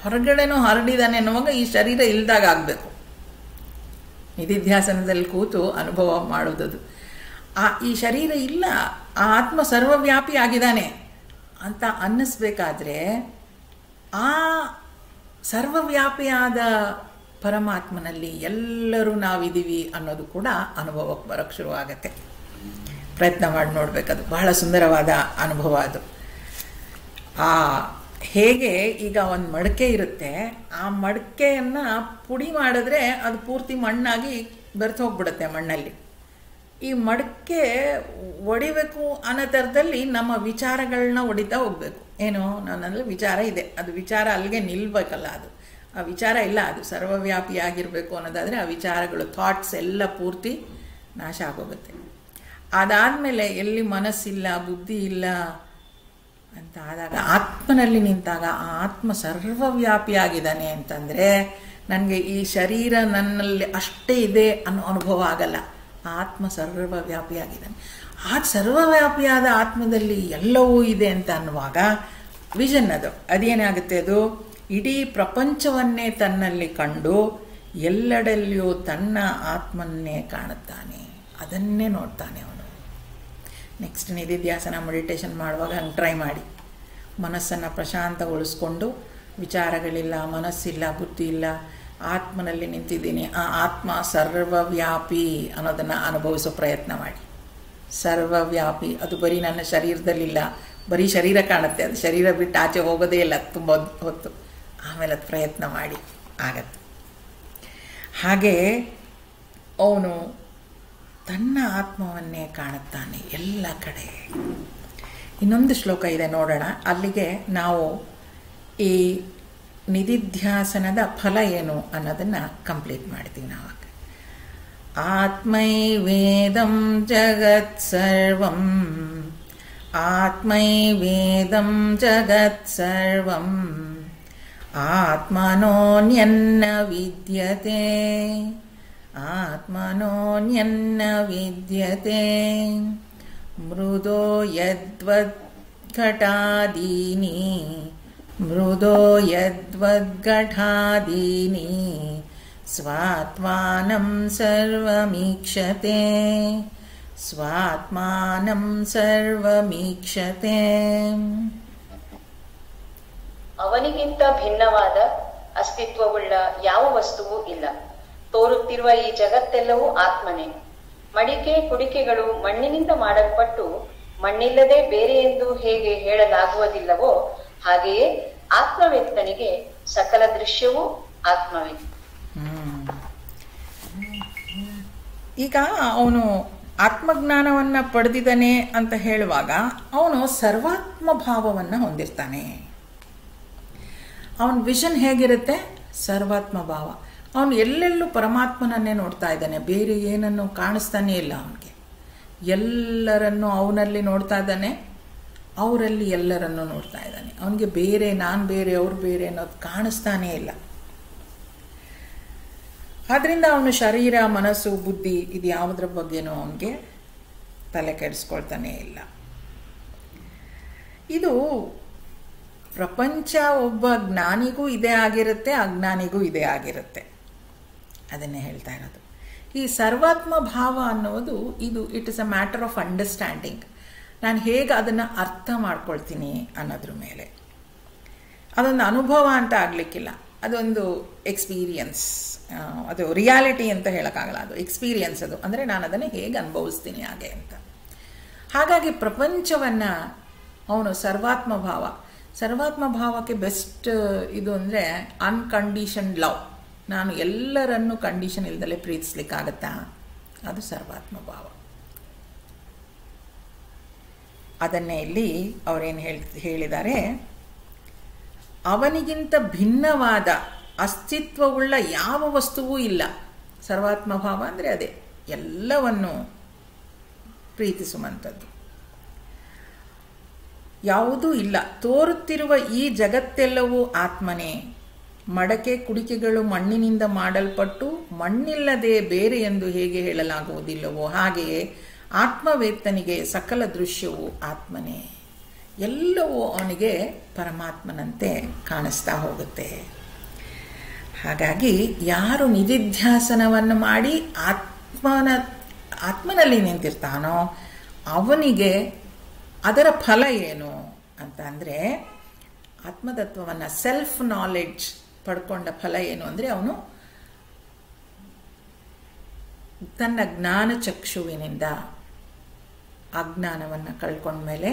ಹೊರಗಡೆನೂ ಹರಡಿದಾನೆ ಅನ್ನುವಾಗ ಈ ಶರೀರ ಇಲ್ದಾಗ ಆಗಬೇಕು. ನಿಧಿಧ್ಯಾಸನದಲ್ಲಿ ಕೂತು ಅನುಭವ ಮಾಡೋದದು. ಈ ಶರೀರ ಇಲ್ಲ, ಆ ಆತ್ಮ ಸರ್ವವ್ಯಾಪಿ ಆಗಿದ್ದಾನೆ ಅಂತ ಅನ್ನಿಸ್ಬೇಕಾದ್ರೆ ಆ ಸರ್ವವ್ಯಾಪಿಯಾದ ಪರಮಾತ್ಮನಲ್ಲಿ ಎಲ್ಲರೂ ನಾವಿದ್ದೀವಿ ಅನ್ನೋದು ಕೂಡ ಅನುಭವಕ್ಕೆ ಬರೋಕ್ಕೆ ಶುರುವಾಗತ್ತೆ. ಪ್ರಯತ್ನ ಮಾಡಿ ನೋಡಬೇಕದು. ಬಹಳ ಸುಂದರವಾದ ಅನುಭವ ಅದು. ಹೇಗೆ ಈಗ ಒಂದು ಮಡಕೆ ಇರುತ್ತೆ, ಆ ಮಡಕೆಯನ್ನು ಪುಡಿ ಮಾಡಿದ್ರೆ ಅದು ಪೂರ್ತಿ ಮಣ್ಣಾಗಿ ಬೆರೆತು ಹೋಗ್ಬಿಡುತ್ತೆ ಮಣ್ಣಲ್ಲಿ. ಈ ಮಡಕೆ ಒಡಿಬೇಕು ಅನ್ನೋ ಥರದಲ್ಲಿ ನಮ್ಮ ವಿಚಾರಗಳನ್ನ ಒಡಿತಾ ಹೋಗ್ಬೇಕು. ಏನು, ನನ್ನಲ್ಲಿ ವಿಚಾರ ಇದೆ, ಅದು ವಿಚಾರ ಅಲ್ಲಿಗೆ ನಿಲ್ಬೇಕಲ್ಲ, ಅದು ಆ ವಿಚಾರ ಇಲ್ಲ, ಅದು ಸರ್ವವ್ಯಾಪಿಯಾಗಿರಬೇಕು ಅನ್ನೋದಾದರೆ ಆ ವಿಚಾರಗಳು ಥಾಟ್ಸ್ ಎಲ್ಲ ಪೂರ್ತಿ ನಾಶ ಆಗೋಗುತ್ತೆ. ಅದಾದಮೇಲೆ ಎಲ್ಲಿ ಮನಸ್ಸಿಲ್ಲ, ಬುದ್ಧಿ ಇಲ್ಲ ಅಂತ ಆದಾಗ ಆತ್ಮನಲ್ಲಿ ನಿಂತಾಗ ಆ ಆತ್ಮ ಸರ್ವವ್ಯಾಪಿಯಾಗಿದ್ದಾನೆ ಅಂತಂದರೆ ನನಗೆ ಈ ಶರೀರ ನನ್ನಲ್ಲಿ ಅಷ್ಟೇ ಇದೆ ಅನ್ನೋ ಅನುಭವ ಆಗಲ್ಲ. ಆತ್ಮ ಸರ್ವವ್ಯಾಪಿಯಾಗಿದ್ದಾನೆ. ಆ ಸರ್ವವ್ಯಾಪಿಯಾದ ಆತ್ಮದಲ್ಲಿ ಎಲ್ಲವೂ ಇದೆ ಅಂತ ಅನ್ನುವಾಗ ವಿಷನ್ ಅದೇನಾಗುತ್ತೆ, ಅದು ಇಡೀ ಪ್ರಪಂಚವನ್ನೇ ತನ್ನಲ್ಲಿ ಕಂಡು ಎಲ್ಲೆಡೆಯಲ್ಲಿಯೂ ತನ್ನ ಆತ್ಮನ್ನೇ ಕಾಣುತ್ತಾನೆ, ಅದನ್ನೇ ನೋಡ್ತಾನೆ ಅವನು. ನೆಕ್ಸ್ಟ್ ನಿಧಿಧ್ಯಾಸನ ಮೆಡಿಟೇಷನ್ ಮಾಡುವಾಗ ಹಂಗೆ ಟ್ರೈ ಮಾಡಿ. ಮನಸ್ಸನ್ನು ಪ್ರಶಾಂತಗೊಳಿಸ್ಕೊಂಡು ವಿಚಾರಗಳಿಲ್ಲ, ಮನಸ್ಸಿಲ್ಲ, ಬುದ್ಧಿ ಇಲ್ಲ, ಆತ್ಮನಲ್ಲಿ ನಿಂತಿದ್ದೀನಿ, ಆ ಆತ್ಮ ಸರ್ವವ್ಯಾಪಿ ಅನ್ನೋದನ್ನು ಅನುಭವಿಸೋ ಪ್ರಯತ್ನ ಮಾಡಿ. ಸರ್ವವ್ಯಾಪಿ ಅದು ಬರೀ ನನ್ನ ಶರೀರದಲ್ಲಿಲ್ಲ, ಬರೀ ಶರೀರ ಕಾಣುತ್ತೆ, ಅದು ಶರೀರ ಬಿಟ್ಟು ಆಚೆ ಹೋಗೋದೇ ಇಲ್ಲ ತುಂಬ ಹೊತ್ತು. ಆಮೇಲೆ ಅದು ಪ್ರಯತ್ನ ಮಾಡಿ ಆಗತ್ತೆ. ಹಾಗೆ ಅವನು ತನ್ನ ಆತ್ಮವನ್ನೇ ಕಾಣುತ್ತಾನೆ ಎಲ್ಲ ಕಡೆ. ಇನ್ನೊಂದು ಶ್ಲೋಕ ಇದೆ ನೋಡೋಣ. ಅಲ್ಲಿಗೆ ನಾವು ಈ ನಿಧಿಧ್ಯಾಸನದ ಫಲ ಏನು ಅನ್ನೋದನ್ನು ಕಂಪ್ಲೀಟ್ ಮಾಡ್ತೀವಿ ನಾವು. ಆತ್ಮೈವೇದಂ ಜಗತ್ ಸರ್ವಂ, ಆತ್ಮೈವೇದಂ ಜಗತ್ ಸರ್ವಂ, ಆತ್ಮನೋನ್ಯನ್ನ ವಿದ್ಯತೆ, ಆತ್ಮನೋನ್ಯನ್ನ ವಿದ್ಯತೆ, ಮೃದೋ ಯದ್ವದ್ಘಟಾದೀನಿ, ಮೃದೋ ಯದ್ವದ್ಘಟಾದೀನಿ, ಸ್ವಾತ್ಮಾನಂ ಸರ್ವಮೀಕ್ಷತೆ, ಸ್ವಾತ್ಮಾನಂ ಸರ್ವಮೀಕ್ಷತೆ. ಅವನಿಗಿಂತ ಭಿನ್ನವಾದ ಅಸ್ತಿತ್ವವುಳ್ಳ ಯಾವ ವಸ್ತುವೂ ಇಲ್ಲ. ತೋರುತ್ತಿರುವ ಈ ಜಗತ್ತೆಲ್ಲವೂ ಆತ್ಮನೇ. ಮಡಿಕೆ ಕುಡಿಕೆಗಳು ಮಣ್ಣಿನಿಂದ ಮಾಡಲ್ಪಟ್ಟು ಮಣ್ಣಿಲ್ಲದೆ ಬೇರೆ ಎಂದು ಹೇಗೆ ಹೇಳಲಾಗುವುದಿಲ್ಲವೋ ಹಾಗೆಯೇ ಆತ್ಮವೇತ್ತನಿಗೆ ಸಕಲ ದೃಶ್ಯವೂ ಆತ್ಮವೇ. ಈಗ ಅವನು ಆತ್ಮಜ್ಞಾನವನ್ನು ಪಡೆದಿದ್ದಾನೆ ಅಂತ ಹೇಳುವಾಗ ಅವನು ಸರ್ವಾತ್ಮ ಭಾವವನ್ನು ಹೊಂದಿರ್ತಾನೆ. ಅವನ ವಿಷನ್ ಹೇಗಿರುತ್ತೆ? ಸರ್ವಾತ್ಮ ಭಾವ. ಅವನು ಎಲ್ಲೆಲ್ಲೂ ಪರಮಾತ್ಮನನ್ನೇ ನೋಡ್ತಾ ಇದ್ದಾನೆ, ಬೇರೆ ಏನನ್ನು ಕಾಣಿಸ್ತಾನೇ ಇಲ್ಲ ಅವನಿಗೆ. ಎಲ್ಲರನ್ನು ಅವನಲ್ಲಿ ನೋಡ್ತಾ ಇದ್ದಾನೆ, ಅವರಲ್ಲಿ ಎಲ್ಲರನ್ನು ನೋಡ್ತಾ ಇದ್ದಾನೆ. ಅವನಿಗೆ ಬೇರೆ, ನಾನು ಬೇರೆ, ಅವ್ರು ಬೇರೆ ಅನ್ನೋದು ಕಾಣಿಸ್ತಾನೇ ಇಲ್ಲ. ಆದ್ದರಿಂದ ಅವನು ಶರೀರ, ಮನಸ್ಸು, ಬುದ್ಧಿ ಇದು ಯಾವುದ್ರ ಬಗ್ಗೆನೂ ಅವನಿಗೆ ತಲೆ ಕೆಡಿಸ್ಕೊಳ್ತಾನೇ ಇಲ್ಲ. ಇದು ಪ್ರಪಂಚ ಒಬ್ಬ ಜ್ಞಾನಿಗೂ ಇದೇ ಆಗಿರುತ್ತೆ, ಅಜ್ಞಾನಿಗೂ ಇದೇ ಆಗಿರುತ್ತೆ. ಅದನ್ನೇ ಹೇಳ್ತಾ ಇರೋದು. ಈ ಸರ್ವಾತ್ಮ ಭಾವ ಅನ್ನೋದು ಇದು it is a matter of understanding. ನಾನು ಹೇಗೆ ಅದನ್ನು ಅರ್ಥ ಮಾಡ್ಕೊಳ್ತೀನಿ ಅನ್ನೋದ್ರ ಮೇಲೆ. ಅದೊಂದು ಅನುಭವ ಅಂತ ಆಗಲಿಕ್ಕಿಲ್ಲ, ಅದೊಂದು ಎಕ್ಸ್ಪೀರಿಯನ್ಸ್, ಅದು ರಿಯಾಲಿಟಿ ಅಂತ ಹೇಳೋಕ್ಕಾಗಲ್ಲ, ಅದು ಎಕ್ಸ್ಪೀರಿಯನ್ಸ್. ಅದು ಅಂದರೆ ನಾನು ಅದನ್ನು ಹೇಗೆ ಅನುಭವಿಸ್ತೀನಿ ಹಾಗೆ ಅಂತ. ಹಾಗಾಗಿ ಪ್ರಪಂಚವನ್ನು ಅವನು ಸರ್ವಾತ್ಮ ಭಾವಕ್ಕೆ ಬೆಸ್ಟ್ ಇದು ಅಂದರೆ ಅನ್ಕಂಡೀಷನ್ಡ್ ಲವ್. ನಾನು ಎಲ್ಲರನ್ನೂ ಕಂಡೀಷನ್ ಇಲ್ದಲೇ ಪ್ರೀತಿಸ್ಲಿಕ್ಕಾಗತ್ತಾ? ಅದು ಸರ್ವಾತ್ಮ ಭಾವ. ಅದನ್ನೇ ಇಲ್ಲಿ ಅವರೇನು ಹೇಳಿದ್ದಾರೆ, ಅವನಿಗಿಂತ ಭಿನ್ನವಾದ ಅಸ್ತಿತ್ವವುಳ್ಳ ಯಾವ ವಸ್ತುವೂ ಇಲ್ಲ. ಸರ್ವಾತ್ಮ ಭಾವ ಅಂದರೆ ಅದೇ, ಎಲ್ಲವನ್ನು ಪ್ರೀತಿಸುವಂಥದ್ದು. ಯಾವುದೂ ಇಲ್ಲ. ತೋರುತ್ತಿರುವ ಈ ಜಗತ್ತೆಲ್ಲವೂ ಆತ್ಮನೇ. ಮಡಕೆ ಕುಡಿಕೆಗಳು ಮಣ್ಣಿನಿಂದ ಮಾಡಲ್ಪಟ್ಟು ಮಣ್ಣಿಲ್ಲದೆ ಬೇರೆ ಎಂದು ಹೇಗೆ ಹೇಳಲಾಗುವುದಿಲ್ಲವೋ ಹಾಗೆಯೇ ಆತ್ಮವೇತ್ತನಿಗೆ ಸಕಲ ದೃಶ್ಯವೂ ಆತ್ಮನೇ. ಎಲ್ಲವೂ ಅವನಿಗೆ ಪರಮಾತ್ಮನಂತೆ ಕಾಣಿಸ್ತಾ ಹೋಗುತ್ತೆ. ಹಾಗಾಗಿ ಯಾರು ನಿಧಿಧ್ಯಾಸನವನ್ನು ಮಾಡಿ ಆತ್ಮನಲ್ಲಿ ನಿಂತಿರ್ತಾನೋ ಅವನಿಗೆ ಅದರ ಫಲ ಏನು ಅಂತ ಅಂದರೆ, ಆತ್ಮತತ್ವವನ್ನು ಸೆಲ್ಫ್ ನಾಲೆಡ್ಜ್ ಪಡ್ಕೊಂಡ ಫಲ ಏನು ಅಂದರೆ, ಅವನು ತನ್ನ ಜ್ಞಾನಚಕ್ಷುವಿನಿಂದ ಅಜ್ಞಾನವನ್ನು ಕಳ್ಕೊಂಡ್ಮೇಲೆ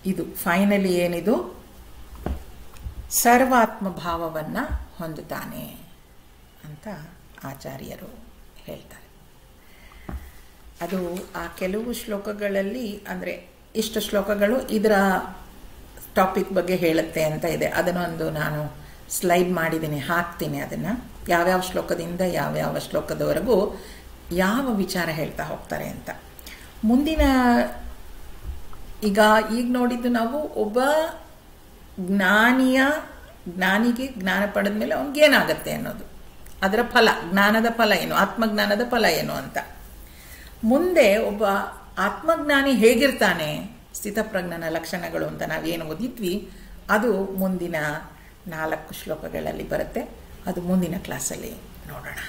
ಇದು ಫೈನಲಿ ಏನಿದು ಸರ್ವಾತ್ಮ ಭಾವವನ್ನು ಹೊಂದುತ್ತಾನೆ ಅಂತ ಆಚಾರ್ಯರು ಹೇಳ್ತಾರೆ. ಅದು ಆ ಕೆಲವು ಶ್ಲೋಕಗಳಲ್ಲಿ, ಅಂದರೆ ಇಷ್ಟು ಶ್ಲೋಕಗಳು ಇದರ ಟಾಪಿಕ್ ಬಗ್ಗೆ ಹೇಳುತ್ತೆ ಅಂತ ಇದೆ. ಅದನ್ನೊಂದು ನಾನು ಸ್ಲೈಡ್ ಮಾಡಿದ್ದೀನಿ, ಹಾಕ್ತೀನಿ ಅದನ್ನು, ಯಾವ್ಯಾವ ಶ್ಲೋಕದಿಂದ ಯಾವ್ಯಾವ ಶ್ಲೋಕದವರೆಗೂ ಯಾವ ವಿಚಾರ ಹೇಳ್ತಾ ಹೋಗ್ತಾರೆ ಅಂತ. ಮುಂದಿನ ಈಗ ನೋಡಿದ್ದು ನಾವು ಒಬ್ಬ ಜ್ಞಾನಿಗೆ ಜ್ಞಾನ ಪಡೆದ ಮೇಲೆ ಅವನಿಗೇನಾಗತ್ತೆ ಅನ್ನೋದು, ಅದರ ಫಲ, ಜ್ಞಾನದ ಫಲ ಏನು, ಆತ್ಮಜ್ಞಾನದ ಫಲ ಏನು ಅಂತ. ಮುಂದೆ ಒಬ್ಬ ಆತ್ಮಜ್ಞಾನಿ ಹೇಗಿರ್ತಾನೆ, ಸ್ಥಿತಪ್ರಜ್ಞನ ಲಕ್ಷಣಗಳು ಅಂತ ನಾವೇನು ಓದಿದ್ವಿ, ಅದು ಮುಂದಿನ 4 ಶ್ಲೋಕಗಳಲ್ಲಿ ಬರುತ್ತೆ. ಅದು ಮುಂದಿನ ಕ್ಲಾಸಲ್ಲಿ ನೋಡೋಣ.